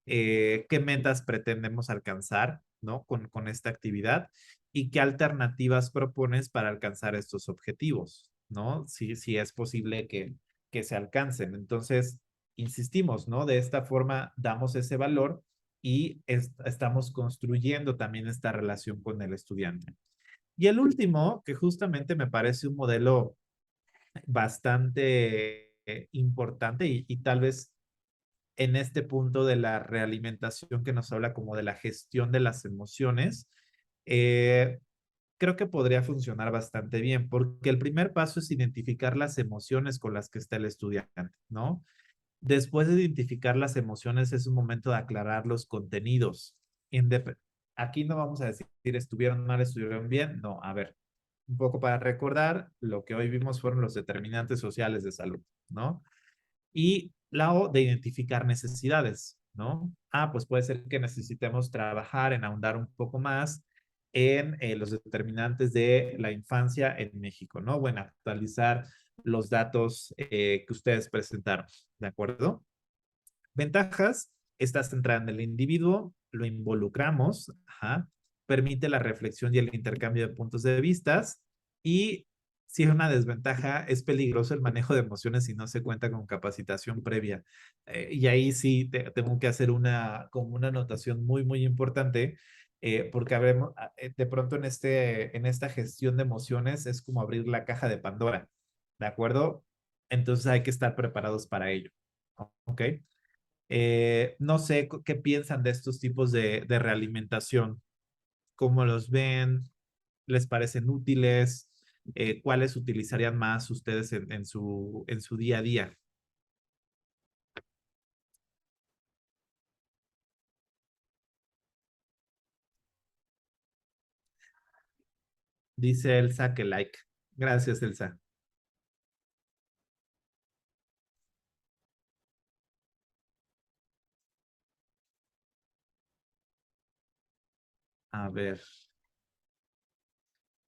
S2: qué metas pretendemos alcanzar, ¿no? Con esta actividad y qué alternativas propones para alcanzar estos objetivos, ¿no? Si es posible que se alcancen. Entonces, insistimos, ¿no? De esta forma damos ese valor y estamos construyendo también esta relación con el estudiante. Y el último, que justamente me parece un modelo bastante importante y tal vez en este punto de la realimentación que nos habla como de la gestión de las emociones, Creo que podría funcionar bastante bien, porque el primer paso es identificar las emociones con las que está el estudiante, ¿no? Después de identificar las emociones, es un momento de aclarar los contenidos. Aquí no vamos a decir estuvieron mal, estuvieron bien. No, a ver, un poco para recordar, lo que hoy vimos fueron los determinantes sociales de salud, ¿no? Y la O de identificar necesidades, ¿no? Pues puede ser que necesitemos trabajar en ahondar un poco más en los determinantes de la infancia en México, ¿no? Bueno, actualizar los datos que ustedes presentaron, ¿de acuerdo? Ventajas, está centrada en el individuo, lo involucramos, permite la reflexión y el intercambio de puntos de vistas y si es una desventaja, es peligroso el manejo de emociones si no se cuenta con capacitación previa. Y ahí sí tengo que hacer como una anotación muy, muy importante, porque de pronto en esta gestión de emociones es como abrir la caja de Pandora, ¿de acuerdo? Entonces hay que estar preparados para ello, ¿ok? No sé qué piensan de estos tipos de realimentación, cómo los ven, les parecen útiles, cuáles utilizarían más ustedes en su día a día. Dice Elsa que like. Gracias, Elsa. A ver.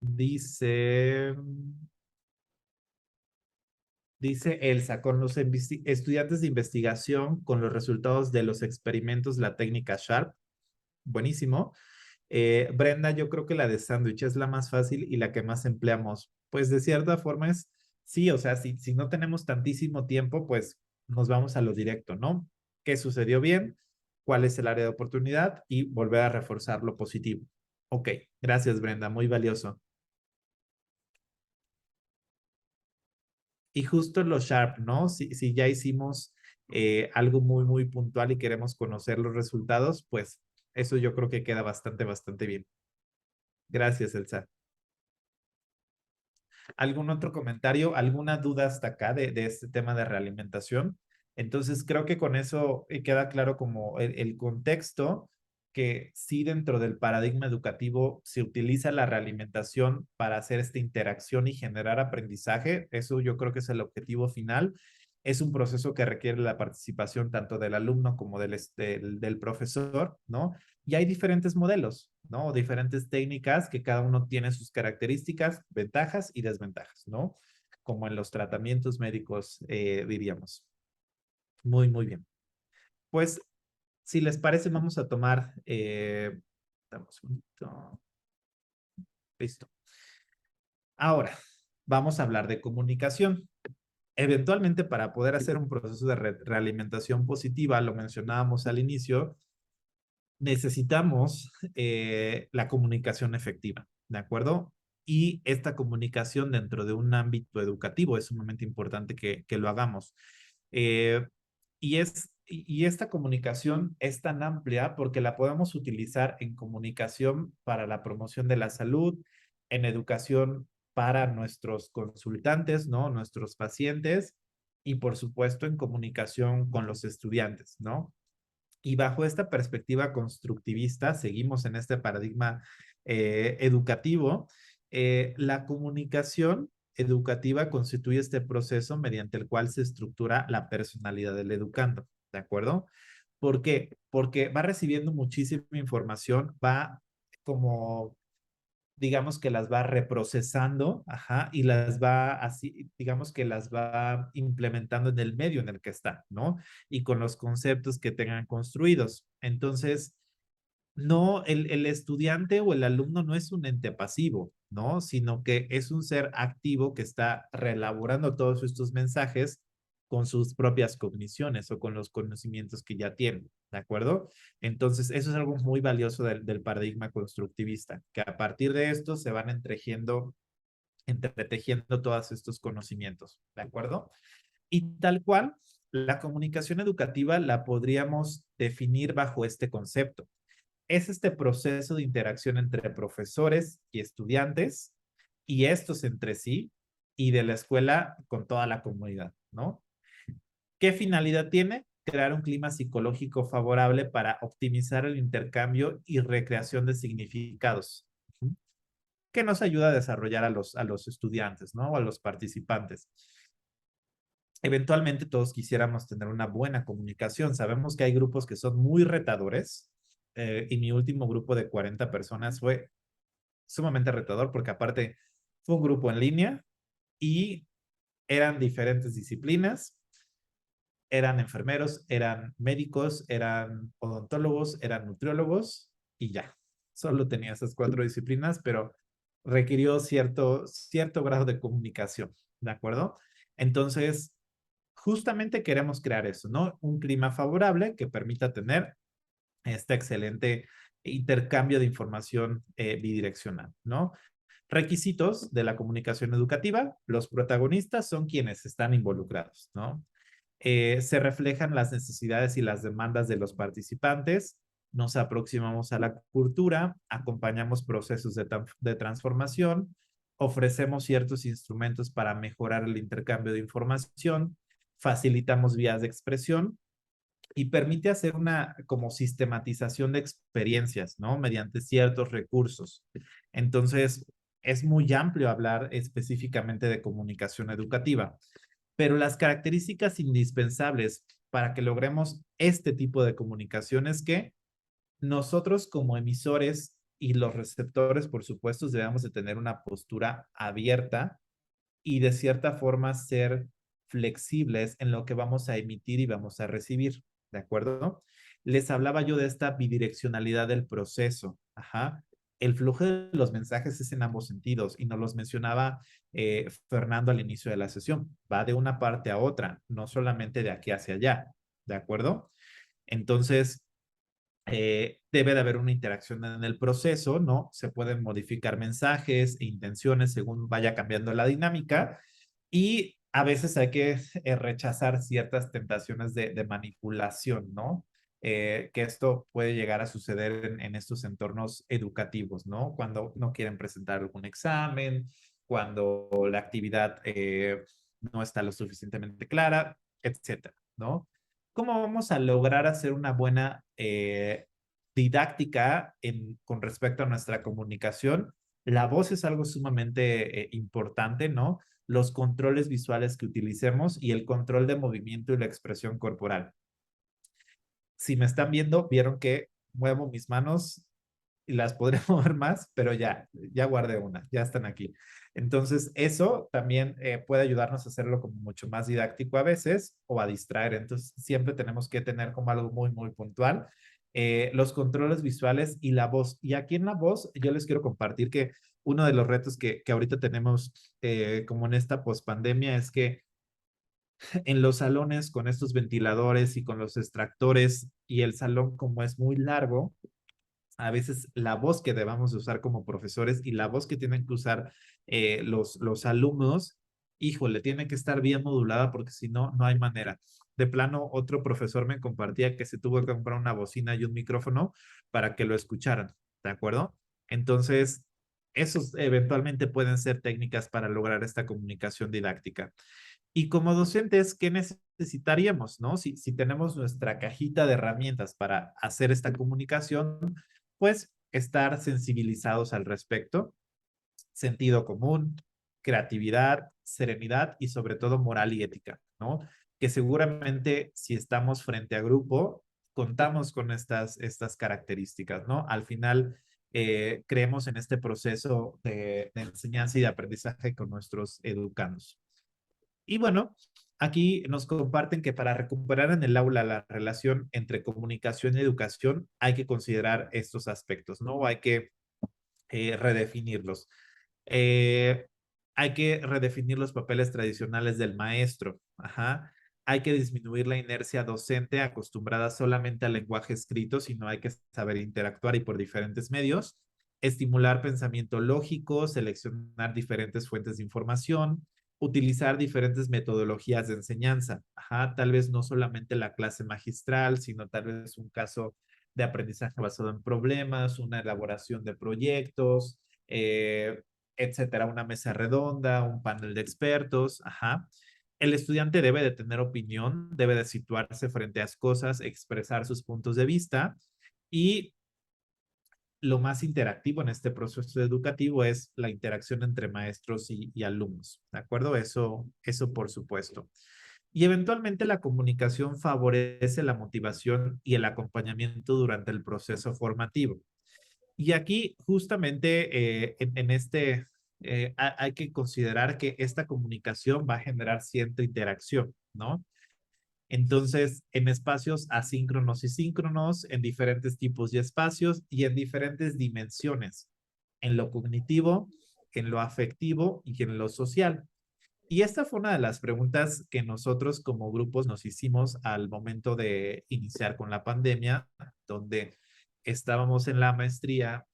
S2: Dice Elsa, con los estudiantes de investigación, con los resultados de los experimentos, la técnica Sharp. Buenísimo. Brenda, yo creo que la de sándwich es la más fácil y la que más empleamos. Pues de cierta forma es, sí, o sea, si no tenemos tantísimo tiempo, pues nos vamos a lo directo, ¿no? ¿Qué sucedió bien? ¿Cuál es el área de oportunidad? Y volver a reforzar lo positivo. Ok, gracias Brenda, muy valioso. Y justo lo Sharp, ¿no? Si ya hicimos algo muy, muy puntual y queremos conocer los resultados, pues eso yo creo que queda bastante, bastante bien. Gracias, Elsa. ¿Algún otro comentario? ¿Alguna duda hasta acá de este tema de realimentación? Entonces, creo que con eso queda claro como el contexto que sí dentro del paradigma educativo se utiliza la realimentación para hacer esta interacción y generar aprendizaje. Eso yo creo que es el objetivo final. Es un proceso que requiere la participación tanto del alumno como del profesor, ¿no? Y hay diferentes modelos, ¿no? Diferentes técnicas que cada uno tiene sus características, ventajas y desventajas, ¿no? Como en los tratamientos médicos, diríamos. Muy, muy bien. Pues, si les parece, vamos a tomar, damos un momento. Listo. Ahora, vamos a hablar de comunicación. Eventualmente, para poder hacer un proceso de realimentación positiva, lo mencionábamos al inicio, necesitamos la comunicación efectiva, ¿de acuerdo? Y esta comunicación dentro de un ámbito educativo es sumamente importante que lo hagamos. Eh, y esta comunicación es tan amplia porque la podemos utilizar en comunicación para la promoción de la salud, en educación para nuestros consultantes, ¿no? Nuestros pacientes y por supuesto en comunicación con los estudiantes, ¿no? Y bajo esta perspectiva constructivista, seguimos en este paradigma educativo, la comunicación educativa constituye este proceso mediante el cual se estructura la personalidad del educando, ¿de acuerdo? ¿Por qué? Porque va recibiendo muchísima información, va como digamos que las va reprocesando, y las va así, digamos que las va implementando en el medio en el que está, ¿no? Y con los conceptos que tengan construidos. Entonces, no, el estudiante o el alumno no es un ente pasivo, ¿no? Sino que es un ser activo que está reelaborando todos estos mensajes con sus propias cogniciones o con los conocimientos que ya tiene, ¿de acuerdo? Entonces, eso es algo muy valioso del paradigma constructivista, que a partir de esto se van entretejiendo todos estos conocimientos, ¿de acuerdo? Y tal cual, la comunicación educativa la podríamos definir bajo este concepto. es este proceso de interacción entre profesores y estudiantes y estos entre sí y de la escuela con toda la comunidad, ¿no? ¿Qué finalidad tiene? Crear un clima psicológico favorable para optimizar el intercambio y recreación de significados, que nos ayuda a desarrollar a los estudiantes, ¿no? O a los participantes. Eventualmente todos quisiéramos tener una buena comunicación. Sabemos que hay grupos que son muy retadores y mi último grupo de 40 personas fue sumamente retador porque aparte fue un grupo en línea y eran diferentes disciplinas, eran enfermeros, eran médicos, eran odontólogos, eran nutriólogos y ya. Solo tenía esas 4 disciplinas, pero requirió cierto grado de comunicación, ¿de acuerdo? Entonces, justamente queremos crear eso, ¿no? Un clima favorable que permita tener este excelente intercambio de información bidireccional, ¿no? Requisitos de la comunicación educativa, los protagonistas son quienes están involucrados, ¿no? Se reflejan las necesidades y las demandas de los participantes, nos aproximamos a la cultura, acompañamos procesos de transformación, ofrecemos ciertos instrumentos para mejorar el intercambio de información, facilitamos vías de expresión y permite hacer una como sistematización de experiencias, ¿no? Mediante ciertos recursos. Entonces, es muy amplio hablar específicamente de comunicación educativa, pero las características indispensables para que logremos este tipo de comunicación es que nosotros como emisores y los receptores, por supuesto, debemos de tener una postura abierta y de cierta forma ser flexibles en lo que vamos a emitir y vamos a recibir, ¿de acuerdo? Les hablaba yo de esta bidireccionalidad del proceso, ajá. El flujo de los mensajes es en ambos sentidos y nos los mencionaba Fernando al inicio de la sesión. Va de una parte a otra, no solamente de aquí hacia allá, ¿de acuerdo? Entonces, debe de haber una interacción en el proceso, ¿no? Se pueden modificar mensajes e intenciones según vaya cambiando la dinámica y a veces hay que rechazar ciertas tentaciones de manipulación, ¿no? Que esto puede llegar a suceder en estos entornos educativos, ¿no? Cuando no quieren presentar algún examen, cuando la actividad no está lo suficientemente clara, etcétera, ¿no? ¿Cómo vamos a lograr hacer una buena didáctica con respecto a nuestra comunicación? La voz es algo sumamente importante, ¿no? Los controles visuales que utilicemos y el control de movimiento y la expresión corporal. Si me están viendo, vieron que muevo mis manos y las podré mover más, pero ya guardé una, ya están aquí. Entonces, eso también puede ayudarnos a hacerlo como mucho más didáctico a veces o a distraer. Entonces, siempre tenemos que tener como algo muy, muy puntual los controles visuales y la voz. Y aquí en la voz, yo les quiero compartir que uno de los retos que ahorita tenemos como en esta pospandemia es que en los salones con estos ventiladores y con los extractores y el salón como es muy largo, a veces la voz que debamos usar como profesores y la voz que tienen que usar los alumnos, híjole, tiene que estar bien modulada porque si no, no hay manera. De plano, otro profesor me compartía que se tuvo que comprar una bocina y un micrófono para que lo escucharan, ¿de acuerdo? Entonces, esos eventualmente pueden ser técnicas para lograr esta comunicación didáctica. Y como docentes, ¿qué necesitaríamos, no? Si tenemos nuestra cajita de herramientas para hacer esta comunicación, pues estar sensibilizados al respecto, sentido común, creatividad, serenidad y sobre todo moral y ética, ¿no? Que seguramente si estamos frente a grupo, contamos con estas características, ¿no? Al final, creemos en este proceso de enseñanza y de aprendizaje con nuestros educandos. Y bueno, aquí nos comparten que para recuperar en el aula la relación entre comunicación y educación hay que considerar estos aspectos, ¿no? Hay que redefinirlos. Eh, hay que redefinir los papeles tradicionales del maestro. Ajá. Hay que disminuir la inercia docente acostumbrada solamente al lenguaje escrito, sino hay que saber interactuar y por diferentes medios. Estimular pensamiento lógico, seleccionar diferentes fuentes de información, utilizar diferentes metodologías de enseñanza. Ajá, tal vez no solamente la clase magistral, sino tal vez un caso de aprendizaje basado en problemas, una elaboración de proyectos, etcétera, una mesa redonda, un panel de expertos, ajá. El estudiante debe de tener opinión, debe de situarse frente a las cosas, expresar sus puntos de vista y lo más interactivo en este proceso educativo es la interacción entre maestros y alumnos, ¿de acuerdo? Eso por supuesto. Y eventualmente la comunicación favorece la motivación y el acompañamiento durante el proceso formativo. Y aquí justamente hay que considerar que esta comunicación va a generar cierta interacción, ¿no? Entonces, en espacios asíncronos y síncronos, en diferentes tipos de espacios y en diferentes dimensiones, en lo cognitivo, en lo afectivo y en lo social. Y esta fue una de las preguntas que nosotros como grupos nos hicimos al momento de iniciar con la pandemia, donde estábamos en la maestría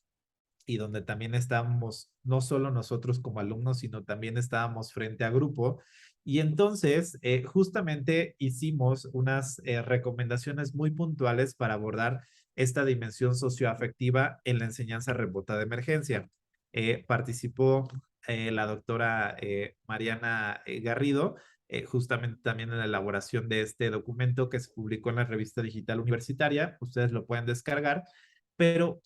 S2: y donde también estábamos, no solo nosotros como alumnos, sino también estábamos frente a grupo. Y entonces, justamente hicimos unas recomendaciones muy puntuales para abordar esta dimensión socioafectiva en la enseñanza remota de emergencia. Participó la doctora Mariana Garrido, justamente también en la elaboración de este documento que se publicó en la revista digital universitaria. Ustedes lo pueden descargar, pero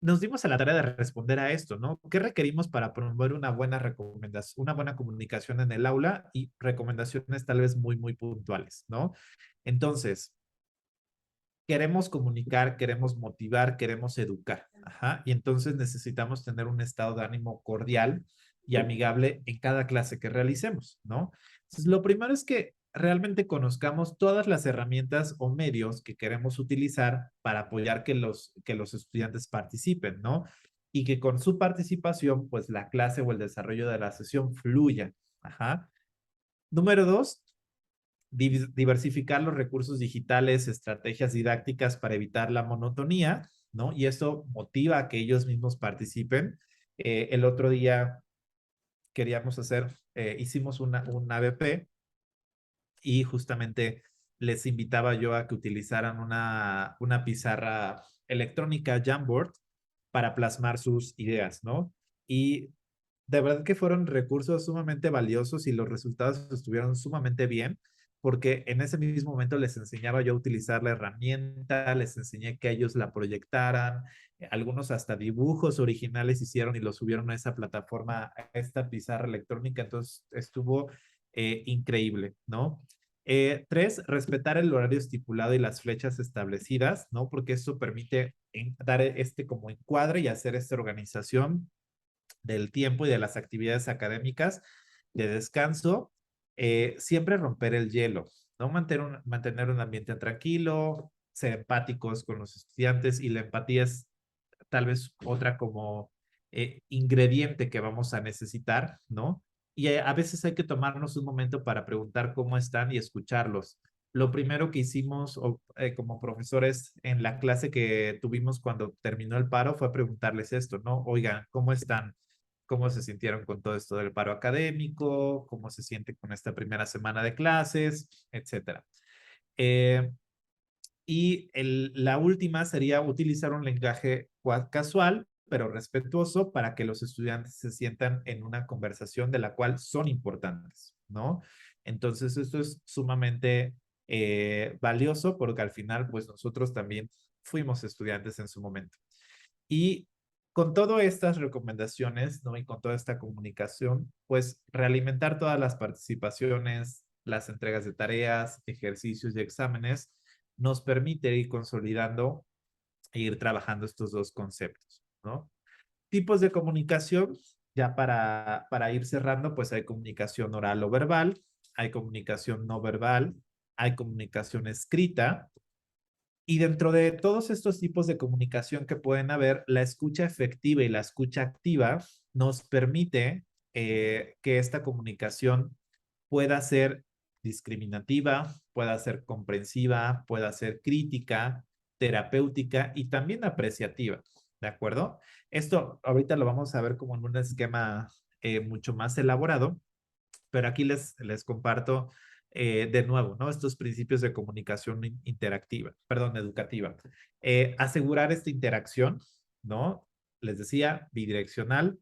S2: nos dimos a la tarea de responder a esto, ¿no? ¿Qué requerimos para promover una buena recomendación, una buena comunicación en el aula y recomendaciones tal vez muy, muy puntuales, ¿no? Entonces, queremos comunicar, queremos motivar, queremos educar, ajá, y entonces necesitamos tener un estado de ánimo cordial y amigable en cada clase que realicemos, ¿no? Entonces, lo primero es que realmente conozcamos todas las herramientas o medios que queremos utilizar para apoyar que los estudiantes participen, ¿no? Y que con su participación, pues la clase o el desarrollo de la sesión fluya. Ajá. Número dos, diversificar los recursos digitales, estrategias didácticas para evitar la monotonía, ¿no? Y eso motiva a que ellos mismos participen. El otro día queríamos hicimos un ABP y justamente les invitaba yo a que utilizaran una pizarra electrónica Jamboard para plasmar sus ideas, ¿no? Y de verdad que fueron recursos sumamente valiosos y los resultados estuvieron sumamente bien, porque en ese mismo momento les enseñaba yo a utilizar la herramienta, les enseñé que ellos la proyectaran, algunos hasta dibujos originales hicieron y los subieron a esa plataforma, a esta pizarra electrónica, entonces estuvo increíble, ¿no? Tres, respetar el horario estipulado y las flechas establecidas, ¿no? Porque eso permite dar este como encuadre y hacer esta organización del tiempo y de las actividades académicas de descanso. Siempre romper el hielo, ¿no? Mantener un ambiente tranquilo, ser empáticos con los estudiantes y la empatía es tal vez otra como ingrediente que vamos a necesitar, ¿no? Y a veces hay que tomarnos un momento para preguntar cómo están y escucharlos. Lo primero que hicimos como profesores en la clase que tuvimos cuando terminó el paro fue preguntarles esto, ¿no? Oigan, ¿cómo están? ¿Cómo se sintieron con todo esto del paro académico? ¿Cómo se sienten con esta primera semana de clases? Etcétera. La última sería utilizar un lenguaje casual, pero respetuoso para que los estudiantes se sientan en una conversación de la cual son importantes, ¿no? Entonces, esto es sumamente valioso porque al final, pues nosotros también fuimos estudiantes en su momento. Y con todas estas recomendaciones, ¿no? Y con toda esta comunicación, pues realimentar todas las participaciones, las entregas de tareas, ejercicios y exámenes nos permite ir consolidando e ir trabajando estos dos conceptos, ¿no? Tipos de comunicación, ya para ir cerrando, pues hay comunicación oral o verbal, hay comunicación no verbal, hay comunicación escrita, y dentro de todos estos tipos de comunicación que pueden haber, la escucha efectiva y la escucha activa nos permite que esta comunicación pueda ser discriminativa, pueda ser comprensiva, pueda ser crítica, terapéutica y también apreciativa, ¿de acuerdo? Esto ahorita lo vamos a ver como en un esquema mucho más elaborado, pero aquí les comparto de nuevo, ¿no? Estos principios de comunicación interactiva, perdón, educativa. Asegurar esta interacción, ¿no? Les decía, bidireccional,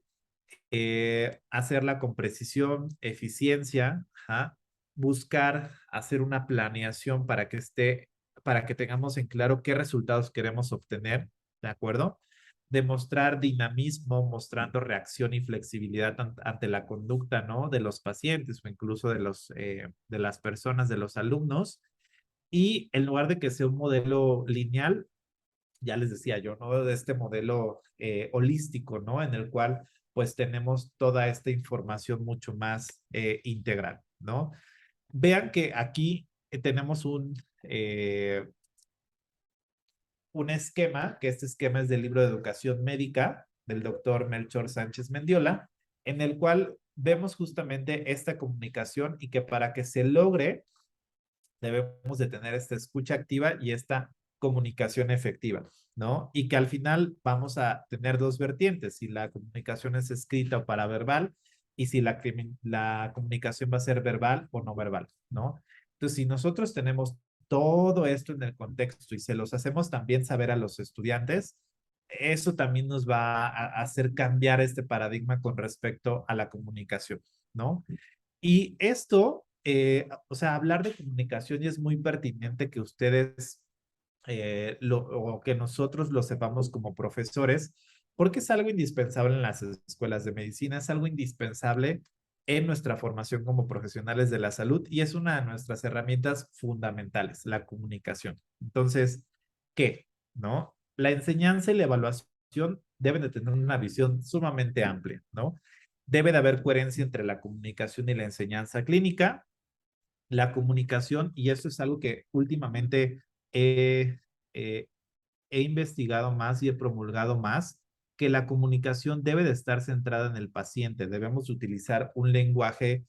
S2: hacerla con precisión, eficiencia, ajá, buscar hacer una planeación para que tengamos en claro qué resultados queremos obtener, ¿de acuerdo? Demostrar dinamismo, mostrando reacción y flexibilidad ante la conducta, ¿no? De los pacientes o incluso de las personas, de los alumnos. Y en lugar de que sea un modelo lineal, ya les decía yo, ¿no? De este modelo holístico, ¿no? En el cual pues tenemos toda esta información mucho más integral, ¿no? Vean que aquí tenemos un esquema, que este esquema es del libro de Educación Médica del doctor Melchor Sánchez Mendiola, en el cual vemos justamente esta comunicación y que para que se logre debemos de tener esta escucha activa y esta comunicación efectiva, ¿no? Y que al final vamos a tener dos vertientes, si la comunicación es escrita o paraverbal y si la comunicación va a ser verbal o no verbal, ¿no? Entonces, si nosotros tenemos todo esto en el contexto y se los hacemos también saber a los estudiantes, eso también nos va a hacer cambiar este paradigma con respecto a la comunicación, ¿no? Y esto, o sea, hablar de comunicación y es muy pertinente que ustedes o que nosotros lo sepamos como profesores, porque es algo indispensable en las escuelas de medicina, es algo indispensable en nuestra formación como profesionales de la salud y es una de nuestras herramientas fundamentales, la comunicación. Entonces, ¿qué? ¿No? La enseñanza y la evaluación deben de tener una visión sumamente amplia, ¿no? Debe de haber coherencia entre la comunicación y la enseñanza clínica. La comunicación, y esto es algo que últimamente he, eh, he investigado más y he promulgado más, que la comunicación debe de estar centrada en el paciente. Debemos utilizar un lenguaje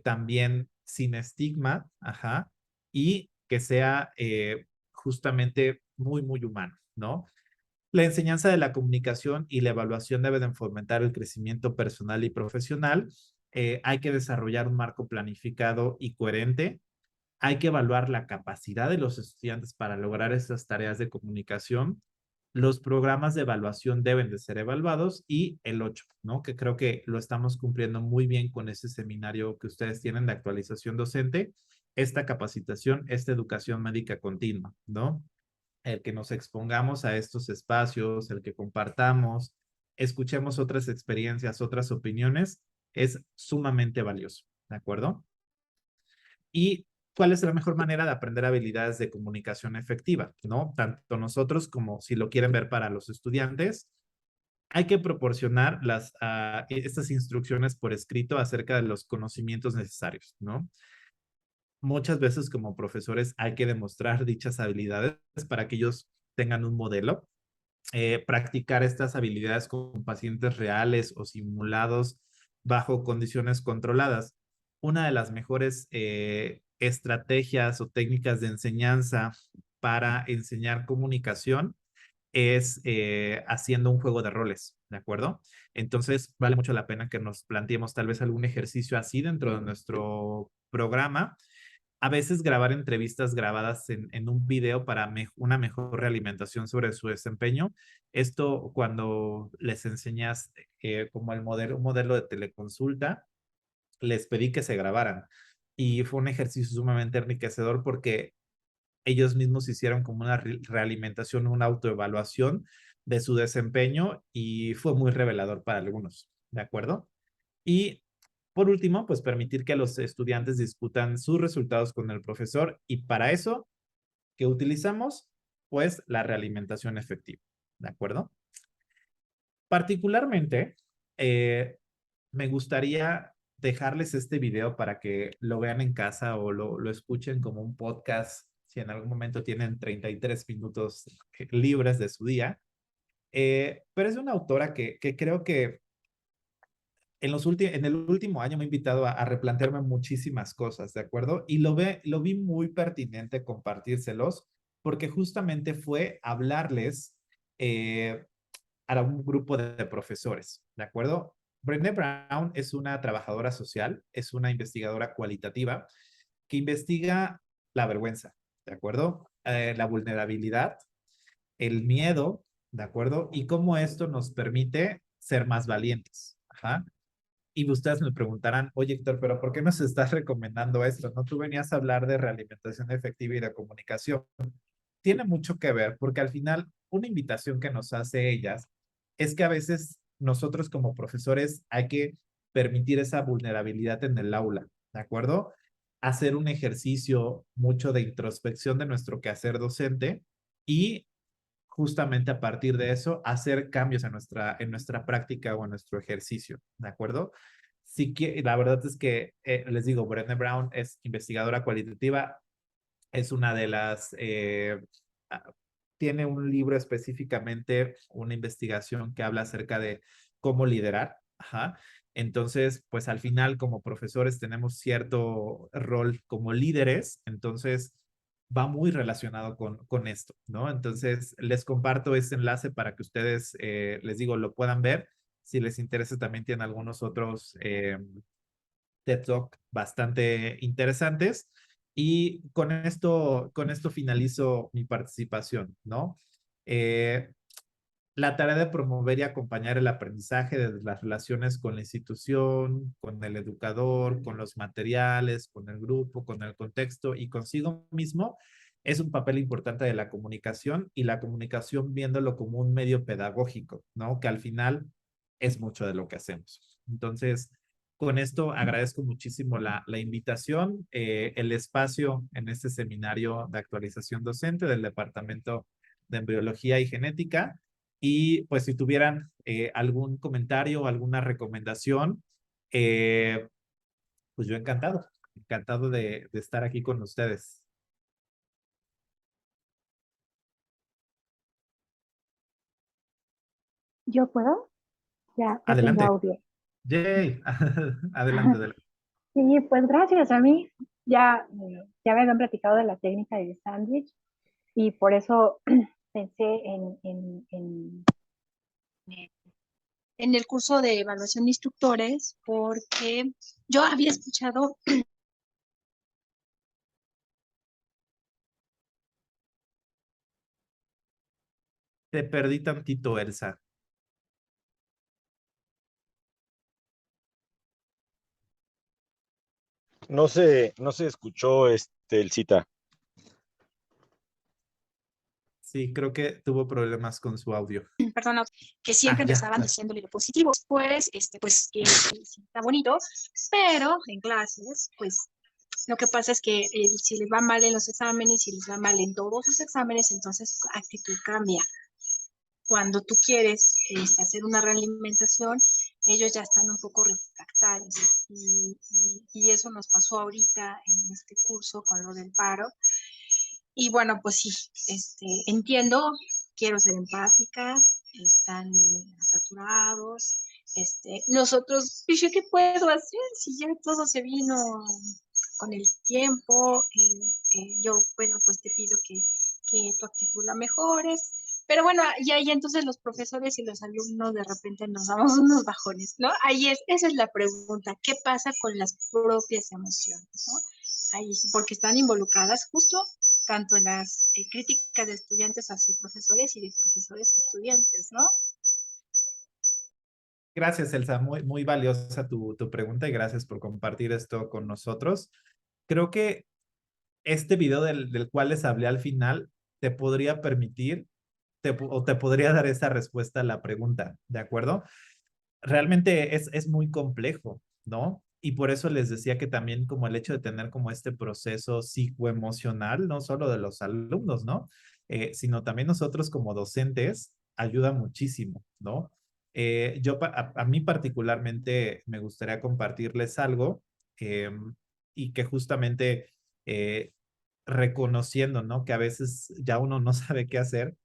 S2: también sin estigma, ajá, y que sea justamente muy, muy humano, ¿no? La enseñanza de la comunicación y la evaluación deben fomentar el crecimiento personal y profesional. Hay que desarrollar un marco planificado y coherente. Hay que evaluar la capacidad de los estudiantes para lograr estas tareas de comunicación. Los programas de evaluación deben de ser evaluados y el 8, ¿no? Que creo que lo estamos cumpliendo muy bien con ese seminario que ustedes tienen de actualización docente, esta capacitación, esta educación médica continua, ¿no? El que nos expongamos a estos espacios, el que compartamos, escuchemos otras experiencias, otras opiniones, es sumamente valioso, ¿de acuerdo? ¿Y cuál es la mejor manera de aprender habilidades de comunicación efectiva? ¿No? Tanto nosotros como si lo quieren ver para los estudiantes, hay que proporcionar estas instrucciones por escrito acerca de los conocimientos necesarios, ¿no? Muchas veces como profesores hay que demostrar dichas habilidades para que ellos tengan un modelo, practicar estas habilidades con pacientes reales o simulados bajo condiciones controladas. Una de las mejores estrategias o técnicas de enseñanza para enseñar comunicación es haciendo un juego de roles, ¿de acuerdo? Entonces, vale mucho la pena que nos planteemos tal vez algún ejercicio así dentro de nuestro programa. A veces grabar entrevistas grabadas en un video para una mejor realimentación sobre su desempeño. Esto cuando les enseñas como un modelo de teleconsulta, les pedí que se grabaran. Y fue un ejercicio sumamente enriquecedor porque ellos mismos hicieron como una realimentación, una autoevaluación de su desempeño y fue muy revelador para algunos, ¿de acuerdo? Y por último, pues permitir que los estudiantes discutan sus resultados con el profesor y para eso, ¿qué utilizamos? Pues la realimentación efectiva, ¿de acuerdo? Particularmente, me gustaría dejarles este video para que lo vean en casa o lo escuchen como un podcast si en algún momento tienen 33 minutos libres de su día. Pero es una autora que creo que en el último año me ha invitado a replantearme muchísimas cosas, ¿de acuerdo? Y lo vi muy pertinente compartírselos porque justamente fue hablarles eh, a un grupo de profesores, ¿de acuerdo? Brené Brown es una trabajadora social, es una investigadora cualitativa que investiga la vergüenza, ¿de acuerdo? La vulnerabilidad, el miedo, ¿de acuerdo? Y cómo esto nos permite ser más valientes. Ajá. Y ustedes me preguntarán, oye, Héctor, pero ¿por qué nos estás recomendando esto? No, tú venías a hablar de realimentación efectiva y de comunicación. Tiene mucho que ver porque al final una invitación que nos hace ellas es que a veces nosotros como profesores hay que permitir esa vulnerabilidad en el aula, ¿de acuerdo? Hacer un ejercicio mucho de introspección de nuestro quehacer docente y justamente a partir de eso hacer cambios en nuestra práctica o en nuestro ejercicio, ¿de acuerdo? Sí que la verdad es que les digo, Brené Brown es investigadora cualitativa, es una de las, tiene un libro específicamente, una investigación que habla acerca de cómo liderar. Ajá. Entonces, pues al final como profesores tenemos cierto rol como líderes, entonces va muy relacionado con esto, ¿no? Entonces, les comparto ese enlace para que ustedes, les digo, lo puedan ver. Si les interesa, también tienen algunos otros TED Talk bastante interesantes. Y con esto finalizo mi participación, ¿no? Eh, la tarea de promover y acompañar el aprendizaje de las relaciones con la institución, con el educador, con los materiales, con el grupo, con el contexto y consigo mismo es un papel importante de la comunicación y la comunicación viéndolo como un medio pedagógico, ¿no? Que al final es mucho de lo que hacemos. Entonces, con esto agradezco muchísimo la invitación, el espacio en este seminario de actualización docente del Departamento de Embriología y Genética. Y pues si tuvieran algún comentario o alguna recomendación, eh, pues yo encantado, encantado de estar aquí con ustedes.
S5: ¿Yo puedo? Ya tengo
S2: Adelante.
S5: audio.
S2: Yay. Adelante, adelante.
S5: Sí, pues gracias a mí. Ya me habían platicado de la técnica del sándwich y por eso pensé en el curso de evaluación de instructores, porque yo había escuchado.
S2: Te perdí tantito, Elsa.
S1: No se escuchó el cita.
S5: Sí,
S2: creo que tuvo problemas con su audio.
S5: Perdón, que siempre empezaban diciéndole lo positivo, pues está bonito, pero en clases, pues lo que pasa es que si les va mal en los exámenes, si les va mal en todos los exámenes, entonces su actitud cambia. Cuando tú quieres hacer una realimentación, ellos ya están un poco refractarios y eso nos pasó ahorita en este curso con lo del paro. Y bueno, pues sí, entiendo, quiero ser empática, están saturados. Nosotros, pues, ¿yo qué puedo hacer si ya todo se vino con el tiempo? Yo, bueno, pues te pido que tu actitud la mejores. Pero bueno, y ahí entonces los profesores y los alumnos de repente nos damos unos bajones, ¿no? Esa es la pregunta, ¿qué pasa con las propias emociones, ¿no? Ahí, porque están involucradas justo tanto en las críticas de estudiantes hacia profesores y de profesores a estudiantes, ¿no?
S2: Gracias, Elsa. Muy, muy valiosa tu pregunta y gracias por compartir esto con nosotros. Creo que este video del cual les hablé al final te podría permitir o te podría dar esa respuesta a la pregunta, ¿de acuerdo? Realmente es muy complejo, ¿no? Y por eso les decía que también como el hecho de tener como este proceso psicoemocional, no solo de los alumnos, ¿no? Sino también nosotros como docentes, ayuda muchísimo, ¿no? A mí particularmente me gustaría compartirles algo eh, y que justamente eh, reconociendo, ¿no? Que a veces ya uno no sabe qué hacer,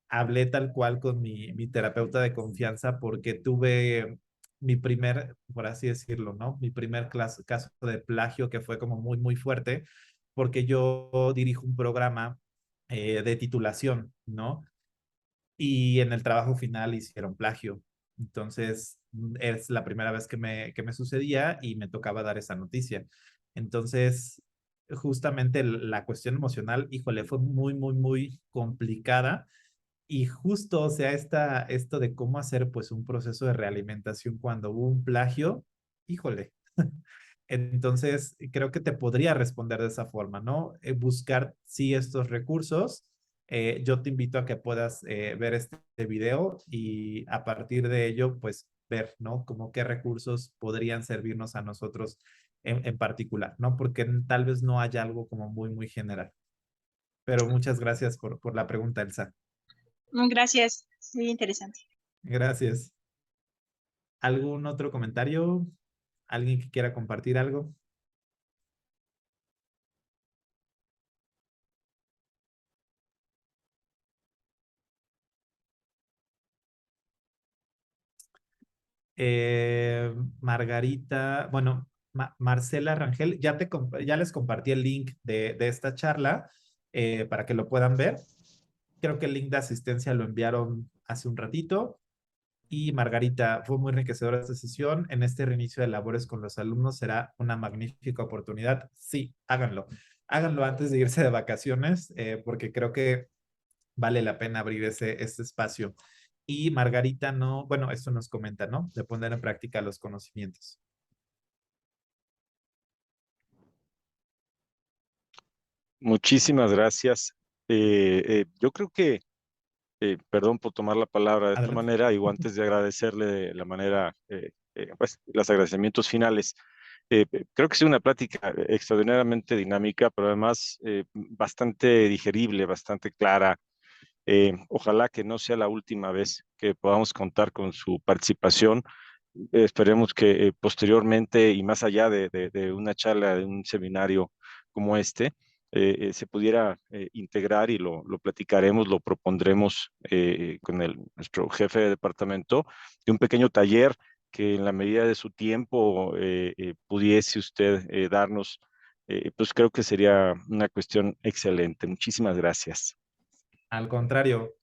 S2: hablé tal cual con mi terapeuta de confianza porque tuve mi primer, por así decirlo, ¿no? Mi primer caso de plagio que fue como muy, muy fuerte porque yo dirijo un programa de titulación, ¿no? Y en el trabajo final hicieron plagio. Entonces, es la primera vez que me sucedía y me tocaba dar esa noticia. Entonces, justamente la cuestión emocional, híjole, fue muy, muy, muy complicada. Y justo, o sea, esto de cómo hacer pues un proceso de realimentación cuando hubo un plagio, híjole. Entonces, creo que te podría responder de esa forma, ¿no? Buscar, sí, estos recursos. Yo te invito a que puedas ver este video y a partir de ello, pues ver, ¿no? Como qué recursos podrían servirnos a nosotros en particular, ¿no? Porque tal vez no haya algo como muy, muy general. Pero muchas gracias por la pregunta, Elsa.
S5: Gracias, muy interesante.
S2: Gracias. ¿Algún otro comentario? ¿Alguien que quiera compartir algo? Margarita, bueno, Marcela Rangel, ya les compartí el link de esta charla para que lo puedan ver. Creo que el link de asistencia lo enviaron hace un ratito. Y Margarita, fue muy enriquecedora esta sesión. En este reinicio de labores con los alumnos será una magnífica oportunidad. Sí, háganlo. Háganlo antes de irse de vacaciones, porque creo que vale la pena abrir este espacio. Y Margarita no, bueno, esto nos comenta, ¿no? De poner en práctica los conocimientos.
S1: Muchísimas gracias. Yo creo que, perdón por tomar la palabra de esta
S2: Adelante.
S1: manera, y antes de agradecerle de la manera, pues, los agradecimientos finales. Creo que es una plática extraordinariamente dinámica, pero además bastante digerible, bastante clara. Ojalá que no sea la última vez que podamos contar con su participación. Esperemos que posteriormente y más allá de una charla, de un seminario como este, se pudiera integrar y lo platicaremos, lo propondremos con nuestro jefe de departamento, de un pequeño taller que en la medida de su tiempo pudiese usted darnos, pues creo que sería una cuestión excelente. Muchísimas gracias.
S2: Al contrario,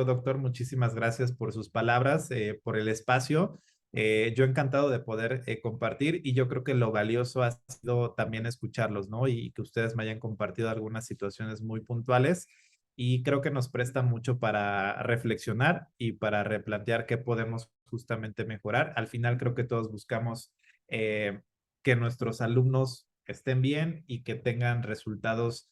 S2: doctor, muchísimas gracias por sus palabras, por el espacio. Yo encantado de poder compartir y yo creo que lo valioso ha sido también escucharlos, ¿no? Y que ustedes me hayan compartido algunas situaciones muy puntuales y creo que nos presta mucho para reflexionar y para replantear qué podemos justamente mejorar. Al final creo que todos buscamos que nuestros alumnos estén bien y que tengan resultados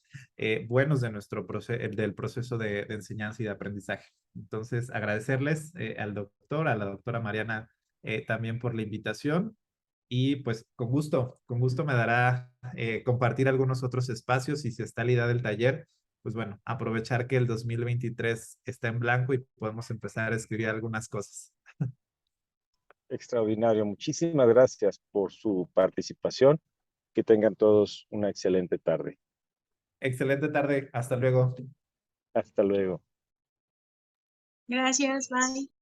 S2: buenos de del proceso de enseñanza y de aprendizaje. Entonces, agradecerles al doctor, a la doctora Mariana también por la invitación y pues con gusto me dará compartir algunos otros espacios y si está la idea del taller, pues bueno, aprovechar que el 2023 está en blanco y podemos empezar a escribir algunas cosas.
S1: Extraordinario. Muchísimas gracias por su participación. Que tengan todos una excelente tarde.
S2: Excelente tarde, hasta luego.
S1: Hasta luego.
S5: Gracias, bye.